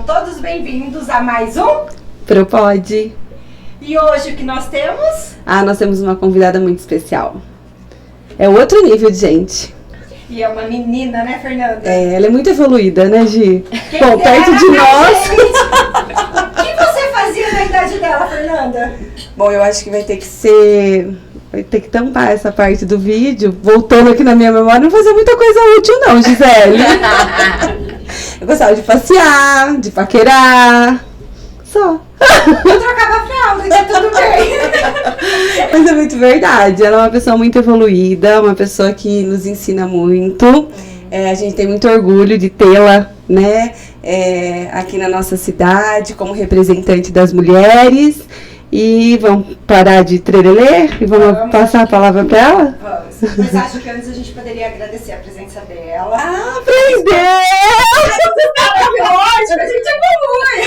Sejam todos bem-vindos a mais um Propode. E hoje o que nós temos? Nós temos uma convidada muito especial. É outro nível de gente. E é uma menina, né, Fernanda? Ela é muito evoluída, né, Gi? Bom, perto de nós. O que você fazia na idade dela, Fernanda? Bom, eu acho que vai ter que tampar essa parte do vídeo. Voltando aqui na minha memória, não fazia muita coisa útil não, Gisele. Eu gostava de passear, de paquerar. Só. Eu trocava a fralda, tá tudo bem. Mas é muito verdade. Ela é uma pessoa muito evoluída, uma pessoa que nos ensina muito. A gente tem muito orgulho de tê-la, né, aqui na nossa cidade, como representante das mulheres. E vamos parar de trelelê e vamos passar a palavra para ela? Vamos. Mas acho que antes a gente poderia agradecer a presença dela. Aprendeu! Que ótimo, a gente evolui.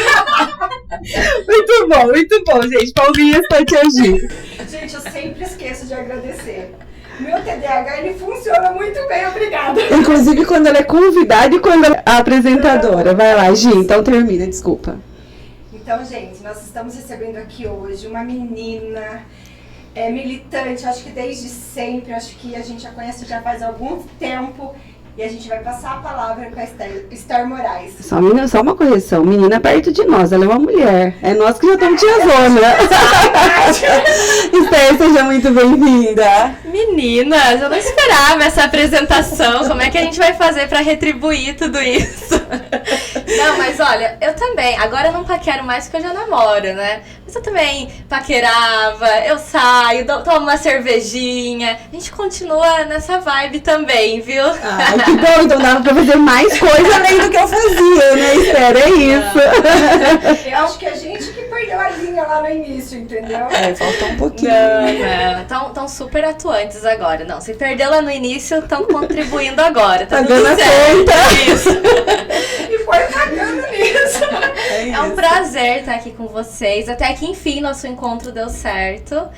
Muito bom, gente. Palminhas para te agir. Gente, eu sempre esqueço de agradecer. Meu TDAH, ele funciona muito bem, obrigada. Inclusive quando ela é convidada e quando ela é apresentadora. Vai lá, Gi, então termina, desculpa. Então, gente, nós estamos recebendo aqui hoje uma menina militante, acho que desde sempre, acho que a gente já conhece já faz algum tempo. E a gente vai passar a palavra com a Esther Moraes. Só uma correção, menina perto de nós, ela é uma mulher. É nós que já estamos tiazona. Esther, seja muito bem-vinda. Meninas, eu não esperava essa apresentação. Como é que a gente vai fazer pra retribuir tudo isso? Não, mas olha, eu também. Agora eu não paquero mais porque eu já namoro, né? Mas eu também paquerava, eu saio, tomo uma cervejinha. A gente continua nessa vibe também, viu? Que bom, então dava pra fazer mais coisa além do que eu fazia, né, Esther? É isso. Eu acho que a gente que perdeu a linha lá no início, entendeu? Faltou um pouquinho. Não. Estão super atuantes agora. Não, se perdeu lá no início, estão contribuindo agora. Tá dando tudo certo. Isso. E foi cagando nisso. É um prazer estar aqui com vocês. Até que enfim nosso encontro deu certo.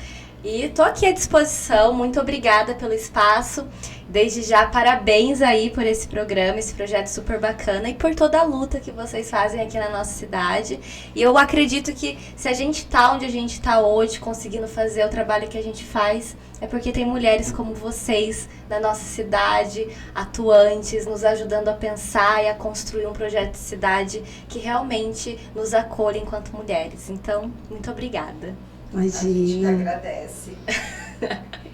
E tô aqui à disposição. Muito obrigada pelo espaço. Desde já, parabéns aí por esse programa, esse projeto super bacana e por toda a luta que vocês fazem aqui na nossa cidade. E eu acredito que se a gente tá onde a gente tá hoje, conseguindo fazer o trabalho que a gente faz, é porque tem mulheres como vocês na nossa cidade, atuantes, nos ajudando a pensar e a construir um projeto de cidade que realmente nos acolhe enquanto mulheres. Então, muito obrigada. Imagina. A gente te agradece.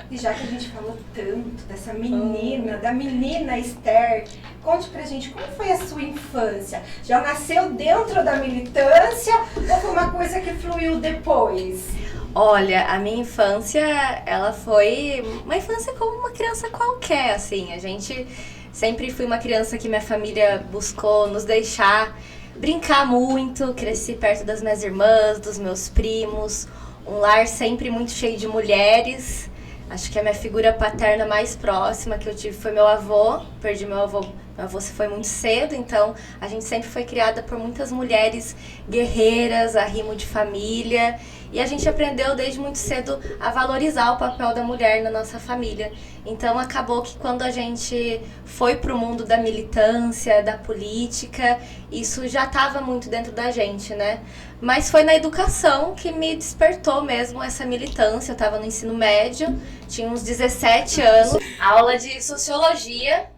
E já que a gente falou tanto dessa menina, da menina Esther, conte pra gente como foi a sua infância. Já nasceu dentro da militância ou foi uma coisa que fluiu depois? Olha, a minha infância, ela foi uma infância como uma criança qualquer, assim. A gente sempre foi uma criança que minha família buscou nos deixar brincar muito, cresci perto das minhas irmãs, dos meus primos, um lar sempre muito cheio de mulheres. Acho que a minha figura paterna mais próxima que eu tive foi meu avô. Perdi meu avô. Meu avô se foi muito cedo, então a gente sempre foi criada por muitas mulheres guerreiras, arrimo de família. E a gente aprendeu desde muito cedo a valorizar o papel da mulher na nossa família. Então acabou que quando a gente foi pro mundo da militância, da política, isso já estava muito dentro da gente, né? Mas foi na educação que me despertou mesmo essa militância. Eu estava no ensino médio, tinha uns 17 anos, aula de sociologia.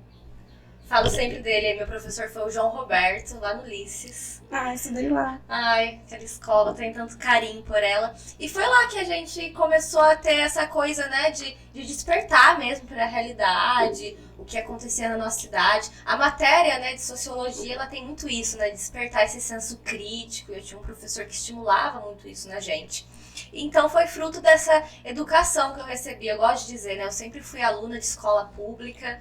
Falo sempre dele, meu professor foi o João Roberto, lá no Ulisses. Estudei lá. Aquela escola, tem tanto carinho por ela. E foi lá que a gente começou a ter essa coisa, né, de despertar mesmo para a realidade, o que acontecia na nossa cidade. A matéria, né, de sociologia, ela tem muito isso, né, de despertar esse senso crítico. Eu tinha um professor que estimulava muito isso na gente. Então foi fruto dessa educação que eu recebi. Eu gosto de dizer, né, eu sempre fui aluna de escola pública.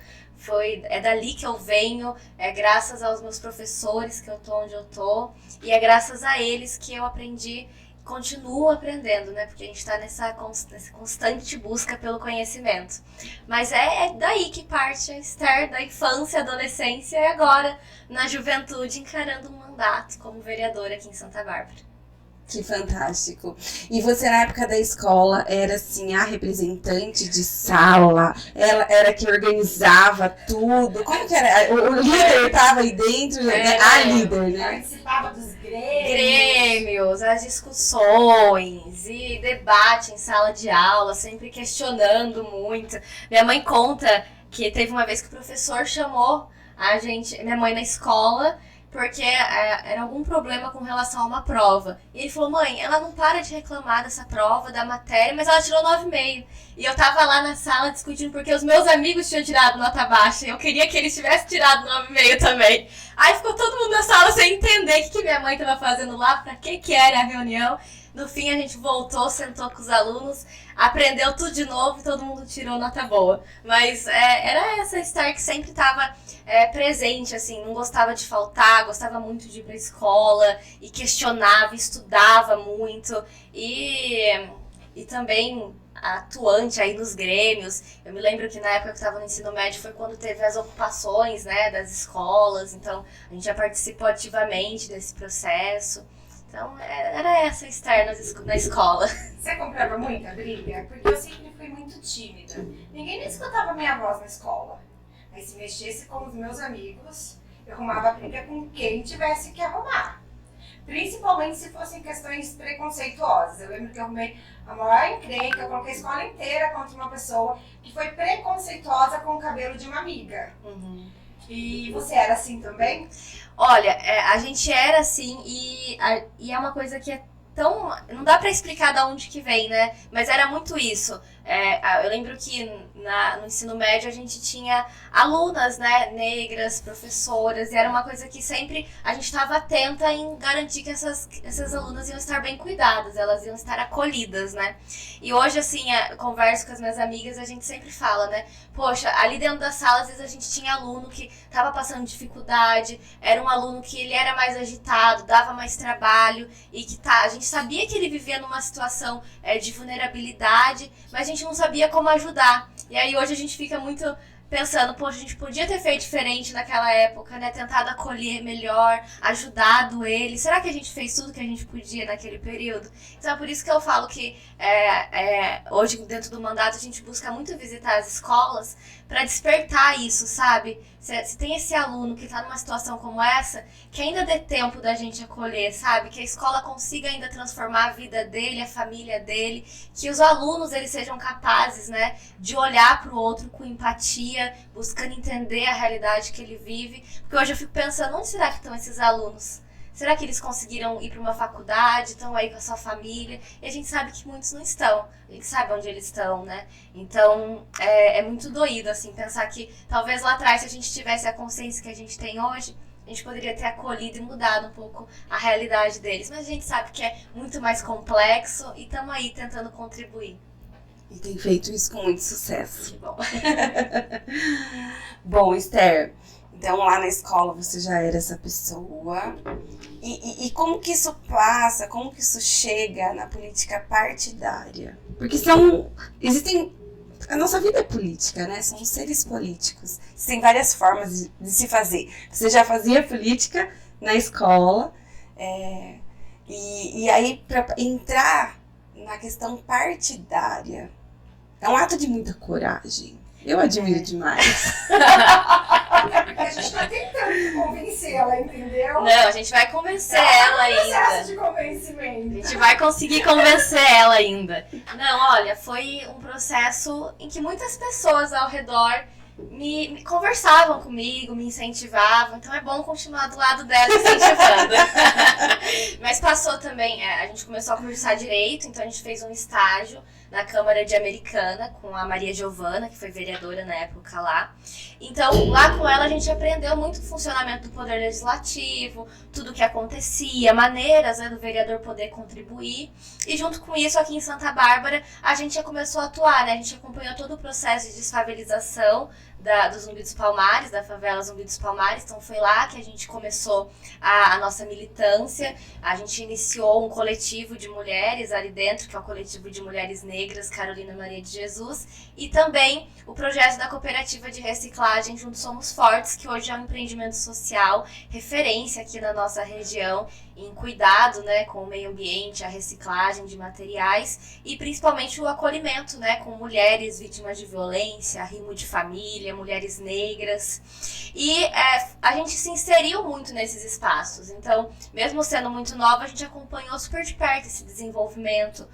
É dali que eu venho, é graças aos meus professores que eu tô onde eu tô, e é graças a eles que eu aprendi, continuo aprendendo, né? Porque a gente tá nessa constante busca pelo conhecimento. Mas é daí que parte a Esther, da infância, adolescência e agora na juventude encarando um mandato como vereadora aqui em Santa Bárbara. Que fantástico. E você, na época da escola, era assim, a representante de sala? Ela era que organizava tudo? Como que era? O líder estava aí dentro, né? A líder, né? Participava dos Grêmios, as discussões e debate em sala de aula, sempre questionando muito. Minha mãe conta que teve uma vez que o professor chamou minha mãe na escola, porque era algum problema com relação a uma prova. E ele falou, mãe, ela não para de reclamar dessa prova, da matéria, mas ela tirou 9,5. E eu tava lá na sala discutindo porque os meus amigos tinham tirado nota baixa e eu queria que eles tivessem tirado 9,5 também. Aí ficou todo mundo na sala sem entender o que minha mãe tava fazendo lá, pra que era a reunião. No fim, a gente voltou, sentou com os alunos, aprendeu tudo de novo e todo mundo tirou nota boa. Mas era essa Esther que sempre estava presente, assim, não gostava de faltar, gostava muito de ir pra escola e questionava, estudava muito e também atuante aí nos grêmios. Eu me lembro que na época que eu estava no ensino médio foi quando teve as ocupações, né, das escolas, então a gente já participou ativamente desse processo. Então, era essa Esther na escola. Você comprava muita briga? Porque eu sempre fui muito tímida. Ninguém nem escutava minha voz na escola. Mas se mexesse com os meus amigos, eu arrumava briga com quem tivesse que arrumar. Principalmente se fossem questões preconceituosas. Eu lembro que eu arrumei a maior encrenca, eu coloquei a escola inteira contra uma pessoa que foi preconceituosa com o cabelo de uma amiga. Uhum. E você era assim também? Olha, a gente era assim e é uma coisa que é tão... Não dá pra explicar de onde que vem, né? Mas era muito isso. Eu lembro que no ensino médio a gente tinha alunas, né, negras, professoras, e era uma coisa que sempre a gente estava atenta em garantir que essas alunas iam estar bem cuidadas, elas iam estar acolhidas, né? E hoje, assim, eu converso com as minhas amigas, a gente sempre fala, né? Poxa, ali dentro da sala, às vezes a gente tinha aluno que estava passando dificuldade, era um aluno que ele era mais agitado, dava mais trabalho, e que a gente sabia que ele vivia numa situação de vulnerabilidade, mas a gente não sabia como ajudar. E aí hoje a gente fica muito pensando, poxa, a gente podia ter feito diferente naquela época, né? Tentado acolher melhor, ajudado ele. Será que a gente fez tudo que a gente podia naquele período? Então é por isso que eu falo que hoje, dentro do mandato, a gente busca muito visitar as escolas para despertar isso, sabe? Se tem esse aluno que está numa situação como essa, que ainda dê tempo da gente acolher, sabe? Que a escola consiga ainda transformar a vida dele, a família dele, que os alunos eles sejam capazes, né, de olhar para o outro com empatia, buscando entender a realidade que ele vive. Porque hoje eu fico pensando, onde será que estão esses alunos? Será que eles conseguiram ir para uma faculdade, estão aí com a sua família? E a gente sabe que muitos não estão. A gente sabe onde eles estão, né? Então, é muito doído, assim, pensar que talvez lá atrás, se a gente tivesse a consciência que a gente tem hoje, a gente poderia ter acolhido e mudado um pouco a realidade deles. Mas a gente sabe que é muito mais complexo e estamos aí tentando contribuir. E tem feito isso com muito sucesso. Que bom. Bom, Esther, então lá na escola você já era essa pessoa. E como que isso passa, como que isso chega na política partidária? Porque a nossa vida é política, né? Somos seres políticos. Tem várias formas de se fazer. Você já fazia política na escola, e aí para entrar na questão partidária é um ato de muita coragem. Eu admiro demais. Porque a gente tá tentando convencê-la, entendeu? Não, a gente vai convencer ela ainda. Processo de convencimento. A gente vai conseguir convencer ela ainda. Não, olha, foi um processo em que muitas pessoas ao redor me conversavam comigo, me incentivavam. Então é bom continuar do lado dela incentivando. Mas passou também, a gente começou a cursar Direito, então a gente fez um estágio na Câmara de Americana com a Maria Giovana, que foi vereadora na época lá. Então, lá com ela a gente aprendeu muito o funcionamento do Poder Legislativo, tudo o que acontecia, maneiras, né, do vereador poder contribuir. E junto com isso, aqui em Santa Bárbara, a gente já começou a atuar, né? A gente acompanhou todo o processo de desfavelização do Zumbi dos Palmares, da favela Zumbi dos Palmares. Então foi lá que a gente começou a nossa militância. A gente iniciou um coletivo de mulheres ali dentro, que é o coletivo de mulheres negras Carolina Maria de Jesus, e também o projeto da cooperativa de reciclagem Juntos Somos Fortes, que hoje é um empreendimento social, referência aqui na nossa região em cuidado, né, com o meio ambiente, a reciclagem de materiais e principalmente o acolhimento, né, com mulheres vítimas de violência, arrimo de família, mulheres negras. E a gente se inseriu muito nesses espaços. Então, mesmo sendo muito nova, a gente acompanhou super de perto esse desenvolvimento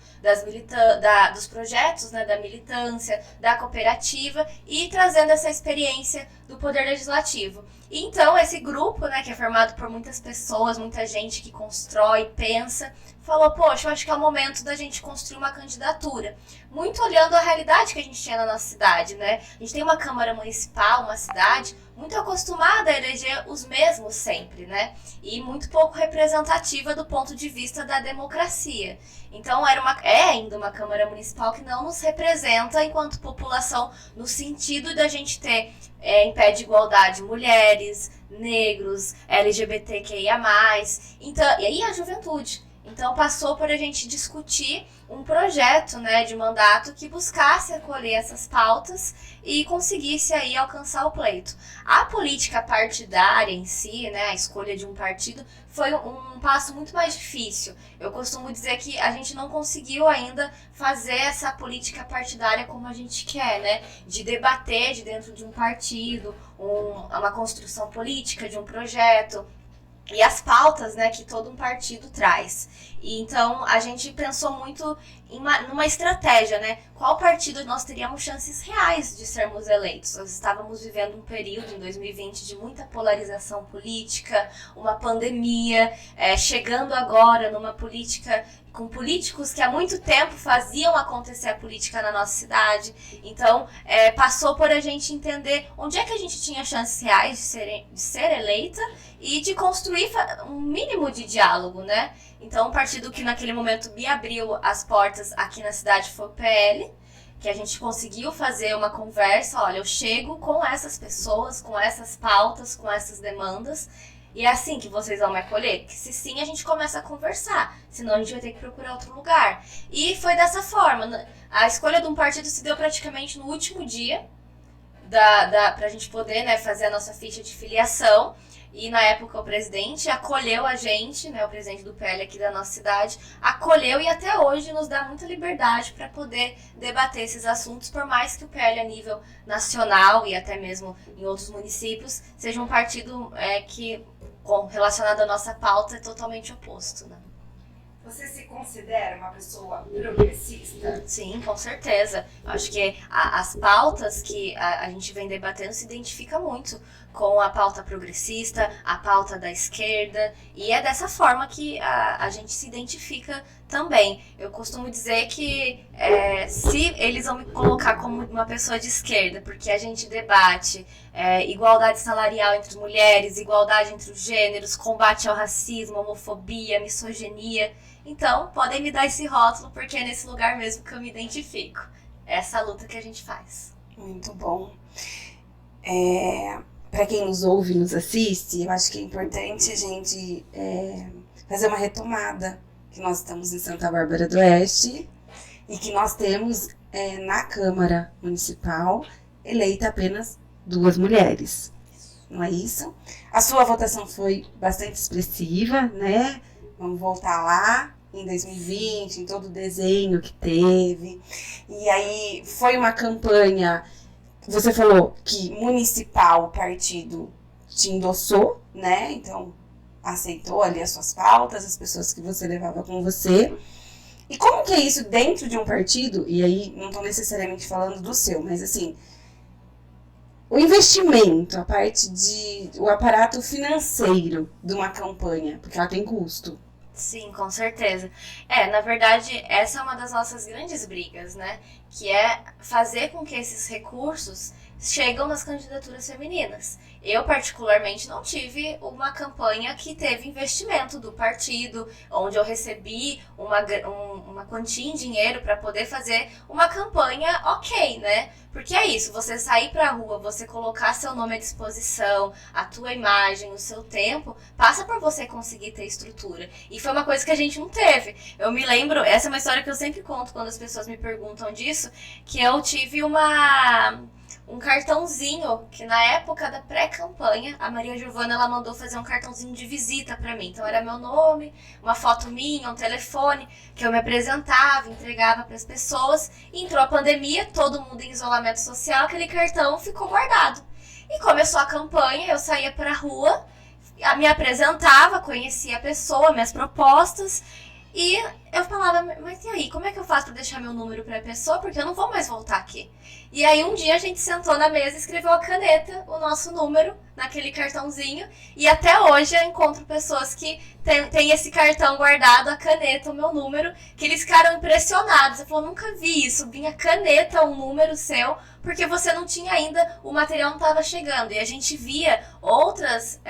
dos projetos, né, da militância, da cooperativa e trazendo essa experiência do Poder Legislativo. E então, esse grupo, né, que é formado por muitas pessoas, muita gente que constrói, pensa, falou, poxa, eu acho que é o momento da gente construir uma candidatura. Muito olhando a realidade que a gente tinha na nossa cidade, né? A gente tem uma Câmara Municipal, uma cidade muito acostumada a eleger os mesmos sempre, né? E muito pouco representativa do ponto de vista da democracia. Então, é ainda uma Câmara Municipal que não nos representa enquanto população, no sentido da gente ter em pé de igualdade mulheres, negros, LGBTQIA+, então, e aí a juventude. Então passou por a gente discutir um projeto, né, de mandato que buscasse acolher essas pautas e conseguisse aí alcançar o pleito. A política partidária em si, né, a escolha de um partido, foi um passo muito mais difícil. Eu costumo dizer que a gente não conseguiu ainda fazer essa política partidária como a gente quer, né, de debater de dentro de um partido, uma construção política de um projeto, e as pautas, né, que todo um partido traz. E então, a gente pensou muito numa estratégia, né? Qual partido nós teríamos chances reais de sermos eleitos? Nós estávamos vivendo um período, em 2020, de muita polarização política, uma pandemia, chegando agora numa política com políticos que há muito tempo faziam acontecer a política na nossa cidade. Então, passou por a gente entender onde é que a gente tinha chances reais de ser eleita e de construir um mínimo de diálogo, né? Então, o partido que naquele momento me abriu as portas aqui na cidade foi o PL, que a gente conseguiu fazer uma conversa, olha, eu chego com essas pessoas, com essas pautas, com essas demandas, e é assim que vocês vão me acolher? Que se sim, a gente começa a conversar, senão a gente vai ter que procurar outro lugar. E foi dessa forma, a escolha de um partido se deu praticamente no último dia, pra gente poder, né, fazer a nossa ficha de filiação. E na época o presidente acolheu a gente, né, o presidente do PL aqui da nossa cidade, acolheu e até hoje nos dá muita liberdade para poder debater esses assuntos, por mais que o PL a nível nacional e até mesmo em outros municípios seja um partido que, relacionado à nossa pauta, é totalmente oposto, né? Você se considera uma pessoa progressista? Sim, com certeza. Eu acho que as pautas que a gente vem debatendo se identifica muito com a pauta progressista, a pauta da esquerda, e é dessa forma que a gente se identifica também. Eu costumo dizer que se eles vão me colocar como uma pessoa de esquerda, porque a gente debate igualdade salarial entre mulheres, igualdade entre os gêneros, combate ao racismo, homofobia, misoginia, então podem me dar esse rótulo, porque é nesse lugar mesmo que eu me identifico. É essa luta que a gente faz. Muito bom. Para quem nos ouve e nos assiste, eu acho que é importante a gente fazer uma retomada, que nós estamos em Santa Bárbara do Oeste e que nós temos na Câmara Municipal eleita apenas 2 mulheres, não é isso? A sua votação foi bastante expressiva, né? Vamos voltar lá em 2020, em todo o desenho que teve, e aí foi uma campanha. Você falou que municipal, o partido te endossou, né? Então, aceitou ali as suas pautas, as pessoas que você levava com você. E como que é isso dentro de um partido? E aí, não estou necessariamente falando do seu, mas assim, o investimento, a parte o aparato financeiro de uma campanha, porque ela tem custo. Sim, com certeza. Na verdade, essa é uma das nossas grandes brigas, né? Que é fazer com que esses recursos cheguem nas candidaturas femininas. Eu, particularmente, não tive uma campanha que teve investimento do partido, onde eu recebi uma quantia em dinheiro para poder fazer uma campanha ok, né? Porque é isso, você sair pra rua, você colocar seu nome à disposição, a tua imagem, o seu tempo, passa por você conseguir ter estrutura. E foi uma coisa que a gente não teve. Eu me lembro, essa é uma história que eu sempre conto quando as pessoas me perguntam disso, que eu tive uma um cartãozinho, que na época da pré-campanha, a Maria Giovana, ela mandou fazer um cartãozinho de visita pra mim. Então era meu nome, uma foto minha, um telefone, que eu me apresentava, entregava pras pessoas. E entrou a pandemia, todo mundo em isolamento social, aquele cartão ficou guardado. E começou a campanha, eu saía pra rua, me apresentava, conhecia a pessoa, minhas propostas, e eu falava, mas e aí, como é que eu faço pra deixar meu número pra pessoa? Porque eu não vou mais voltar aqui. E aí um dia a gente sentou na mesa e escreveu a caneta, o nosso número, naquele cartãozinho. E até hoje eu encontro pessoas que têm esse cartão guardado, a caneta, o meu número, que eles ficaram impressionados. Eu falei, nunca vi isso, vinha caneta, um número seu, porque você não tinha ainda, o material não estava chegando. E a gente via outras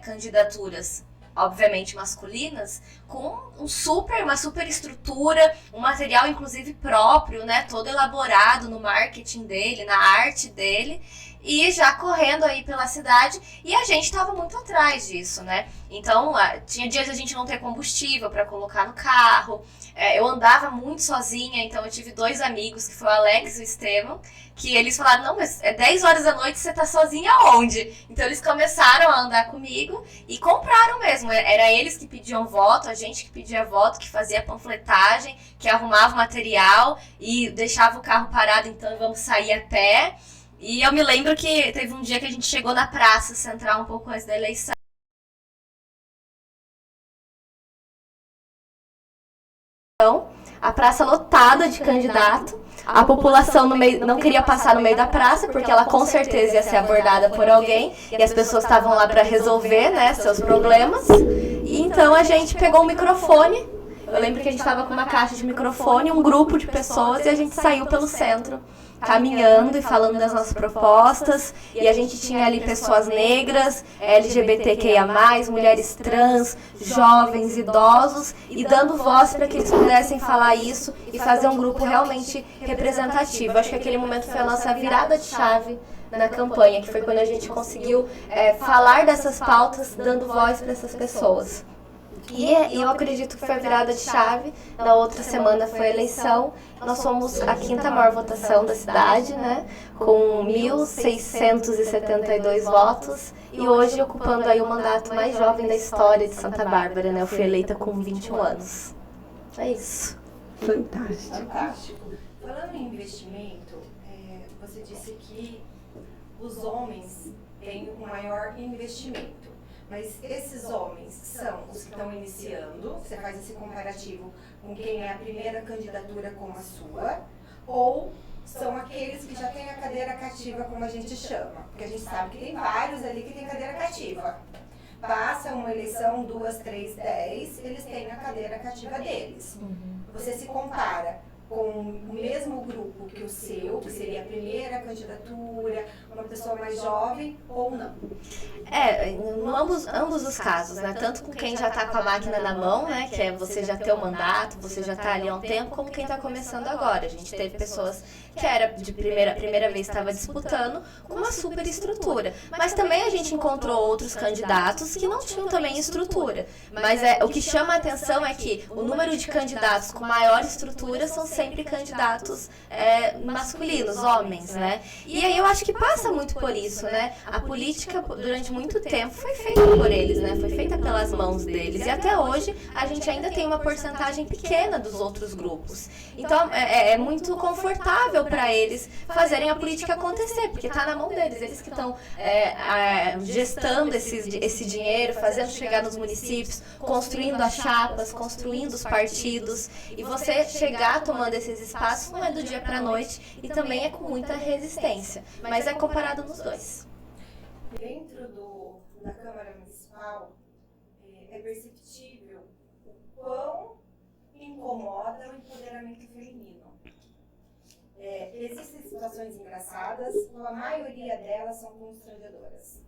candidaturas, obviamente masculinas, com uma super estrutura, um material inclusive próprio, né, todo elaborado no marketing dele, na arte dele, e já correndo aí pela cidade, e a gente estava muito atrás disso, né? Então, tinha dias de a gente não ter combustível para colocar no carro, eu andava muito sozinha, então eu tive 2 amigos, que foi o Alex e o Estevam, que eles falaram, não, mas é 10 horas da noite, você tá sozinha aonde? Então eles começaram a andar comigo e compraram mesmo, era eles que pediam voto, a gente que pedia voto, que fazia panfletagem, que arrumava o material e deixava o carro parado, então vamos sair a pé. E eu me lembro que teve um dia que a gente chegou na praça central um pouco antes da eleição. A praça lotada de candidato, a população no meio, não queria passar no meio da praça, porque ela com certeza ia ser abordada por alguém, e as pessoas estavam lá para resolver, né, seus problemas. E então a gente pegou o microfone, eu lembro que a gente estava com uma caixa de microfone, um grupo de pessoas, e a gente saiu pelo centro, caminhando e falando das nossas propostas, e a gente tinha ali pessoas negras, LGBTQIA+, mulheres trans, jovens, idosos, e dando voz para que eles pudessem falar isso e fazer um grupo realmente representativo. Acho que aquele momento foi a nossa virada de chave na campanha, que foi quando a gente conseguiu falar dessas pautas, dando voz para essas pessoas. E eu acredito que foi a virada de chave. Na outra semana foi a eleição. Nós fomos a 5ª maior votação da cidade, né? Com 1.672 votos. E hoje ocupando aí o mandato mais jovem da história de Santa Bárbara, né? Eu fui eleita com 21 anos. É isso. Fantástico. Fantástico. Falando em investimento, você disse que os homens têm o maior investimento. Mas esses homens são os que estão iniciando, você faz esse comparativo com quem é a primeira candidatura como a sua, ou são aqueles que já têm a cadeira cativa, como a gente chama? Porque a gente sabe que tem vários ali que têm cadeira cativa. Passa uma eleição, 2, 3, 10, eles têm a cadeira cativa deles. Você se compara com o mesmo grupo que o seu, que seria a primeira candidatura, uma pessoa mais jovem, ou não? Ambos os casos, né? Tanto com quem já está com a máquina na mão, né? Que é você já ter o mandato, você já está ali há um tempo, como quem está começando agora. A gente teve pessoas que era de primeira vez estava disputando com uma super estrutura. Mas também a gente encontrou outros candidatos que não tinham também estrutura. Mas o que chama a atenção é que o número de candidatos com maior estrutura são sempre candidatos masculinos, homens, né? E aí eu acho que passa muito por isso, né? A política, durante muito tempo, foi feita por eles, né? Foi feita pelas mãos deles. E até hoje, a gente ainda tem uma porcentagem pequena dos outros grupos. Então, é muito confortável para eles fazerem a política acontecer, porque está na mão deles. Eles que estão gestando esse dinheiro, fazendo chegar nos municípios, construindo as chapas, construindo os partidos. E você chegar tomando esses espaços não é do dia para a noite e também é com muita resistência. Mas é comparado nos dois. Dentro da Câmara Municipal, é perceptível o quão incomoda o empoderamento feminino. Existem situações engraçadas, a maioria delas são constrangedoras.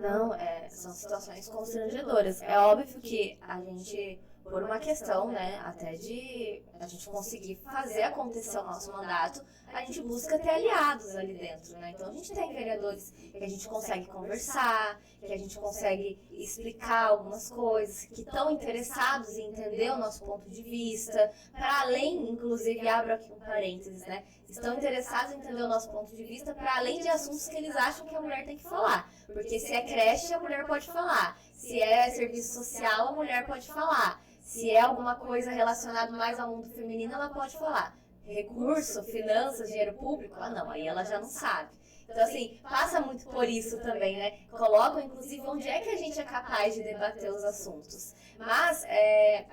Não, são situações constrangedoras. É óbvio que a gente por uma questão, né, até de a gente conseguir fazer acontecer o nosso mandato, a gente busca ter aliados ali dentro, né? Então a gente tem vereadores que a gente consegue conversar, que a gente consegue explicar algumas coisas, que estão interessados em entender o nosso ponto de vista, para além, inclusive, abro aqui um parênteses, né? Estão interessados em entender o nosso ponto de vista para além de assuntos que eles acham que a mulher tem que falar. Porque se é creche, a mulher pode falar. Se é serviço social, a mulher pode falar. Se é alguma coisa relacionada mais ao mundo feminino, ela pode falar. Recurso, finanças, dinheiro público? Ah, não, aí ela já não sabe. Então, assim, passa muito por isso também, né? Colocam, inclusive, onde é que a gente é capaz de debater os assuntos. Mas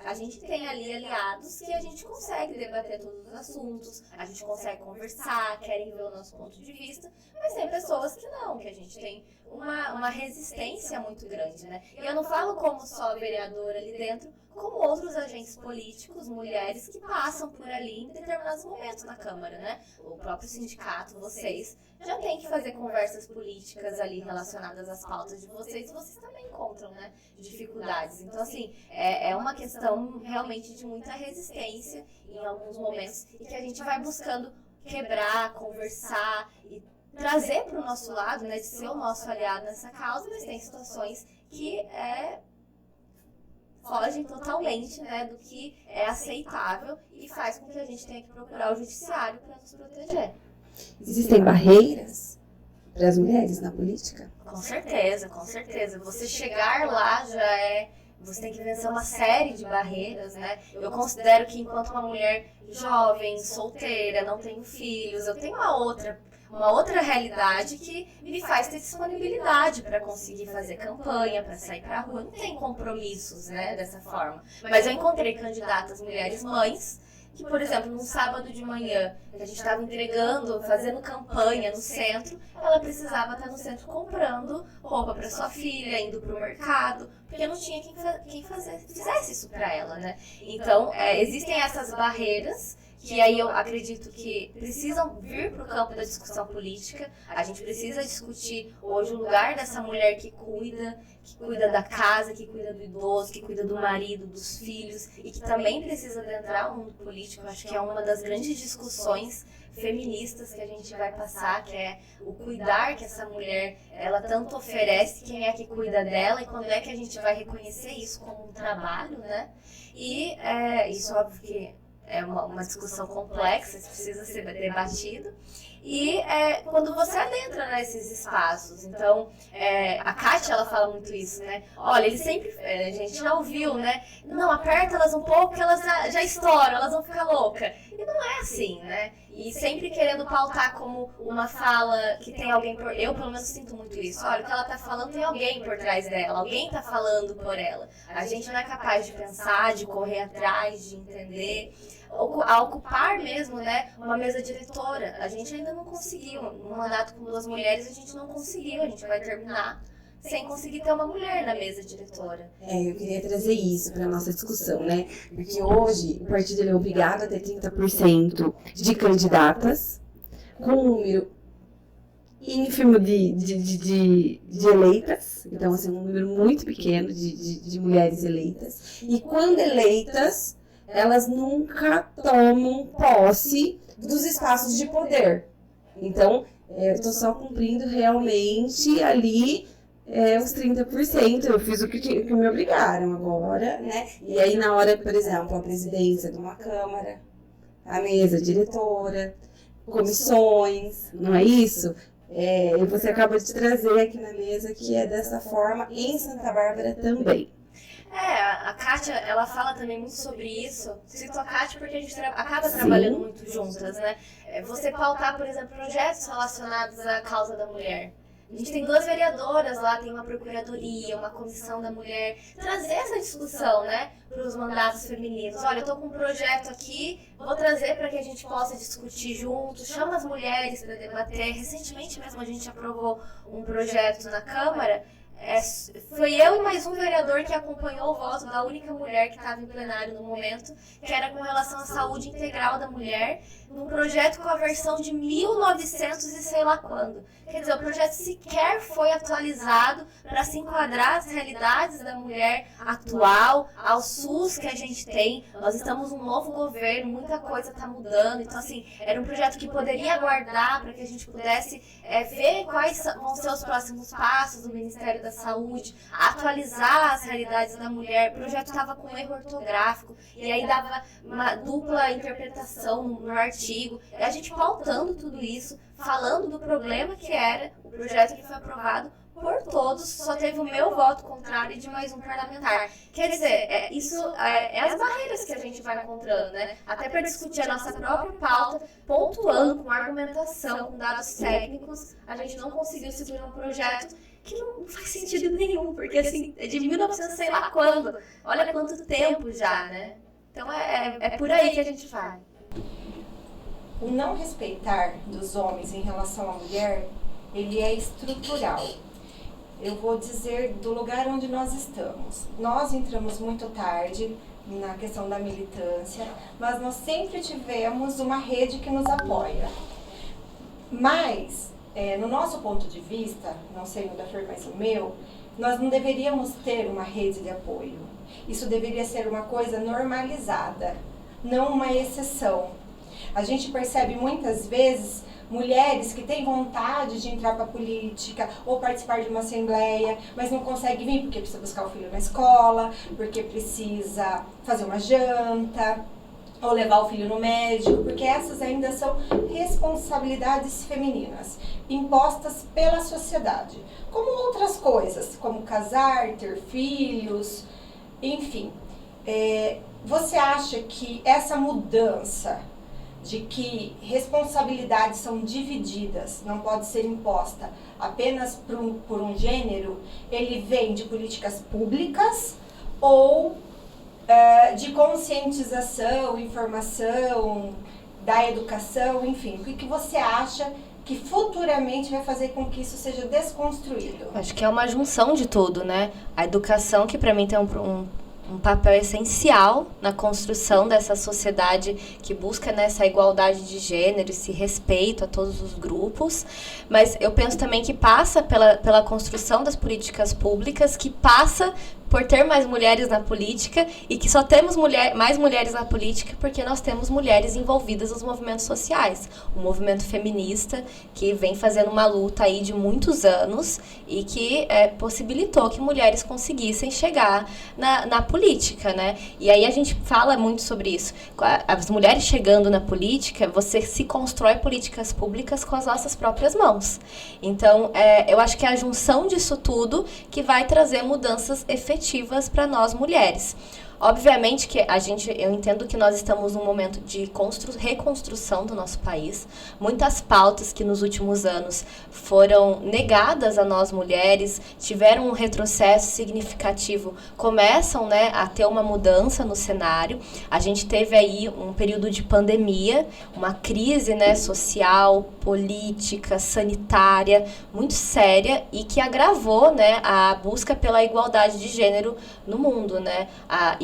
a gente tem ali aliados que a gente consegue debater todos os assuntos, a gente consegue conversar, querem ver o nosso ponto de vista, mas tem pessoas que não, que a gente tem uma resistência muito grande, né? E eu não falo como só vereadora ali dentro, como outros agentes políticos, mulheres que passam por ali em determinados momentos na Câmara, né? O próprio sindicato, vocês, já tem que fazer conversas políticas ali relacionadas às pautas de vocês, e vocês também encontram, né, dificuldades. Então, assim, é uma questão realmente de muita resistência em alguns momentos e que a gente vai buscando quebrar, conversar e trazer para o nosso lado, né, de ser o nosso aliado nessa causa, mas tem situações que fogem totalmente, né, do que é aceitável e faz com que a gente tenha que procurar o judiciário para nos proteger. Existem barreiras para as mulheres na política? Com certeza, com certeza. Você chegar lá já você tem que vencer uma série de barreiras, né? Eu considero que enquanto uma mulher jovem, solteira, não tenho filhos, eu tenho uma outra realidade que me faz ter disponibilidade para conseguir fazer campanha, para sair para a rua. Não tem compromissos, né, dessa forma. Mas eu encontrei candidatas mulheres mães que, por exemplo, num sábado de manhã, que a gente estava entregando, fazendo campanha no centro, ela precisava estar no centro comprando roupa para sua filha, indo para o mercado, porque não tinha quem fizesse isso para ela, né? Então, existem essas barreiras que aí eu acredito que precisam vir para o campo da discussão política. A gente precisa discutir hoje o lugar dessa mulher que cuida da casa, que cuida do idoso, que cuida do marido, dos filhos, e que também precisa adentrar o mundo político. Eu acho que é uma das grandes discussões feministas que a gente vai passar, que é o cuidar que essa mulher, ela tanto oferece, quem é que cuida dela, e quando é que a gente vai reconhecer isso como um trabalho, né? E isso, óbvio que é uma discussão complexa, isso precisa ser debatido. E quando você adentra nesses espaços. Então, a Kátia, ela fala muito isso, né? Olha, ele sempre, a gente já ouviu, né? Não, aperta elas um pouco que elas já estouram, elas vão ficar loucas. E não é assim, né? E sempre querendo pautar como uma fala que tem alguém por... Eu, pelo menos, sinto muito isso. Olha, o que ela tá falando tem alguém por trás dela, alguém tá falando por ela. A gente não é capaz de pensar, de correr atrás, de entender, a ocupar mesmo, né, uma mesa diretora. A gente ainda não conseguiu. No mandato com 2 mulheres, a gente não conseguiu. A gente vai terminar sem conseguir ter uma mulher na mesa diretora. Eu queria trazer isso para a nossa discussão, né? Porque hoje o partido é obrigado a ter 30% de candidatas, com um número ínfimo de eleitas. Então, assim, um número muito pequeno de mulheres eleitas. E quando eleitas, elas nunca tomam posse dos espaços de poder. Então, eu estou só cumprindo realmente ali os 30%, eu fiz o que me obrigaram agora, né? E aí, na hora, por exemplo, a presidência de uma Câmara, a mesa diretora, comissões, não é isso? E você acaba de trazer aqui na mesa que é dessa forma em Santa Bárbara também. A Kátia, ela fala também muito sobre isso. Cito a Kátia porque a gente acaba trabalhando muito juntas, né? Você pautar, por exemplo, projetos relacionados à causa da mulher. A gente tem 2 vereadoras lá, tem uma procuradoria, uma comissão da mulher. Trazer essa discussão, né, para os mandatos femininos. Olha, eu tô com um projeto aqui, vou trazer para que a gente possa discutir juntos. Chama as mulheres para debater. Recentemente mesmo a gente aprovou um projeto na Câmara foi eu e mais um vereador que acompanhou o voto da única mulher que estava em plenário no momento, que era com relação à saúde integral da mulher, num projeto com a versão de 1900 e sei lá quando. Quer dizer, o projeto sequer foi atualizado para se enquadrar às realidades da mulher atual, ao SUS que a gente tem. Nós estamos num novo governo, muita coisa está mudando. Então, assim, era um projeto que poderia aguardar para que a gente pudesse ver quais vão ser os próximos passos do Ministério da Saúde, atualizar as realidades da mulher. O projeto estava com erro ortográfico e aí dava uma dupla interpretação no artigo. E a gente pautando tudo isso, falando do problema que era o projeto que foi aprovado por todos, só teve o meu voto contrário e de mais um parlamentar. Quer dizer, isso é as barreiras que a gente vai encontrando, né? Até para discutir a nossa própria pauta, pontuando com argumentação, com dados técnicos, a gente não conseguiu segurar um projeto que não faz sentido nenhum, porque assim, é de 1900 sei lá quando. Olha quanto tempo já, né? Então é por aí que a gente vai. O não respeitar dos homens em relação à mulher, ele é estrutural. Eu vou dizer do lugar onde nós estamos. Nós entramos muito tarde na questão da militância, mas nós sempre tivemos uma rede que nos apoia. Mas, no nosso ponto de vista, não sei o da Fer, mas o meu, nós não deveríamos ter uma rede de apoio. Isso deveria ser uma coisa normalizada, não uma exceção. A gente percebe muitas vezes mulheres que têm vontade de entrar para a política ou participar de uma assembleia, mas não conseguem vir porque precisa buscar o filho na escola, porque precisa fazer uma janta, ou levar o filho no médico, porque essas ainda são responsabilidades femininas, impostas pela sociedade. Como outras coisas, como casar, ter filhos, enfim. Você acha que essa mudança de que responsabilidades são divididas, não pode ser imposta apenas por um gênero, ele vem de políticas públicas ou de conscientização, informação, da educação, enfim? O que você acha que futuramente vai fazer com que isso seja desconstruído? Acho que é uma junção de tudo, né? A educação, que para mim tem um papel essencial na construção dessa sociedade que busca nessa igualdade de gênero, esse respeito a todos os grupos, mas eu penso também que passa pela construção das políticas públicas, que passa por ter mais mulheres na política e que só temos mais mulheres na política porque nós temos mulheres envolvidas nos movimentos sociais. O movimento feminista que vem fazendo uma luta aí de muitos anos e que possibilitou que mulheres conseguissem chegar na política, né? E aí a gente fala muito sobre isso. As mulheres chegando na política, você se constrói políticas públicas com as nossas próprias mãos. Então, eu acho que é a junção disso tudo que vai trazer mudanças efetivas para nós mulheres. Obviamente que eu entendo que nós estamos num momento de reconstrução do nosso país. Muitas pautas que nos últimos anos foram negadas a nós mulheres, tiveram um retrocesso significativo, começam, né, a ter uma mudança no cenário. A gente teve aí um período de pandemia, uma crise, né, social, política, sanitária, muito séria e que agravou, né, a busca pela igualdade de gênero no mundo, né?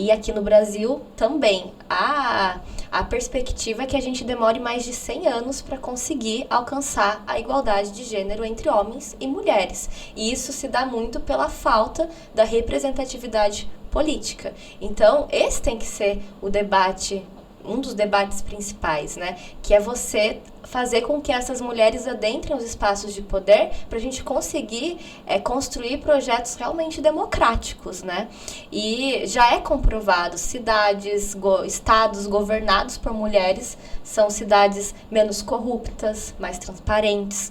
E aqui no Brasil também. A perspectiva é que a gente demore mais de 100 anos para conseguir alcançar a igualdade de gênero entre homens e mulheres. E isso se dá muito pela falta da representatividade política. Então, esse tem que ser o debate, um dos debates principais, né? Que é você fazer com que essas mulheres adentrem os espaços de poder para a gente conseguir construir projetos realmente democráticos, né? E já é comprovado, estados governados por mulheres são cidades menos corruptas, mais transparentes,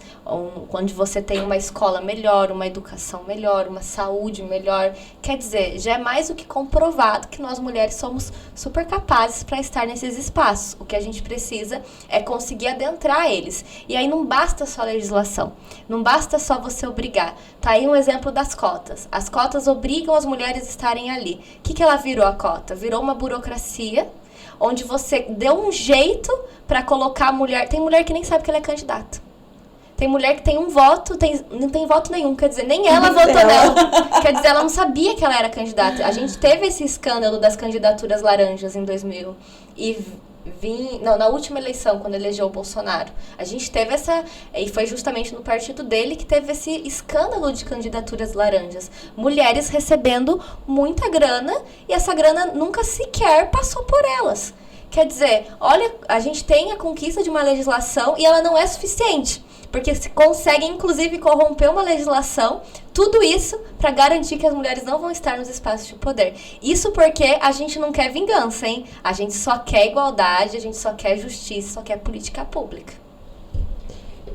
onde você tem uma escola melhor, uma educação melhor, uma saúde melhor. Quer dizer, já é mais do que comprovado que nós mulheres somos super capazes para estar nesses espaços. O que a gente precisa é conseguir adentrar eles. E aí não basta só legislação, não basta só você obrigar. Tá aí um exemplo das cotas. As cotas obrigam as mulheres a estarem ali. O que ela virou a cota? Virou uma burocracia, onde você deu um jeito para colocar a mulher... Tem mulher que nem sabe que ela é candidata. Tem mulher que tem um voto, não tem voto nenhum, quer dizer, nem ela votou nela. Quer dizer, ela não sabia que ela era candidata. A gente teve esse escândalo das candidaturas laranjas em 2020. Na última eleição, quando elegeu o Bolsonaro, a gente teve e foi justamente no partido dele que teve esse escândalo de candidaturas laranjas. Mulheres recebendo muita grana e essa grana nunca sequer passou por elas. Quer dizer, olha, a gente tem a conquista de uma legislação e ela não é suficiente. Porque se consegue, inclusive, corromper uma legislação, tudo isso para garantir que as mulheres não vão estar nos espaços de poder. Isso porque a gente não quer vingança, hein? A gente só quer igualdade, a gente só quer justiça, só quer política pública.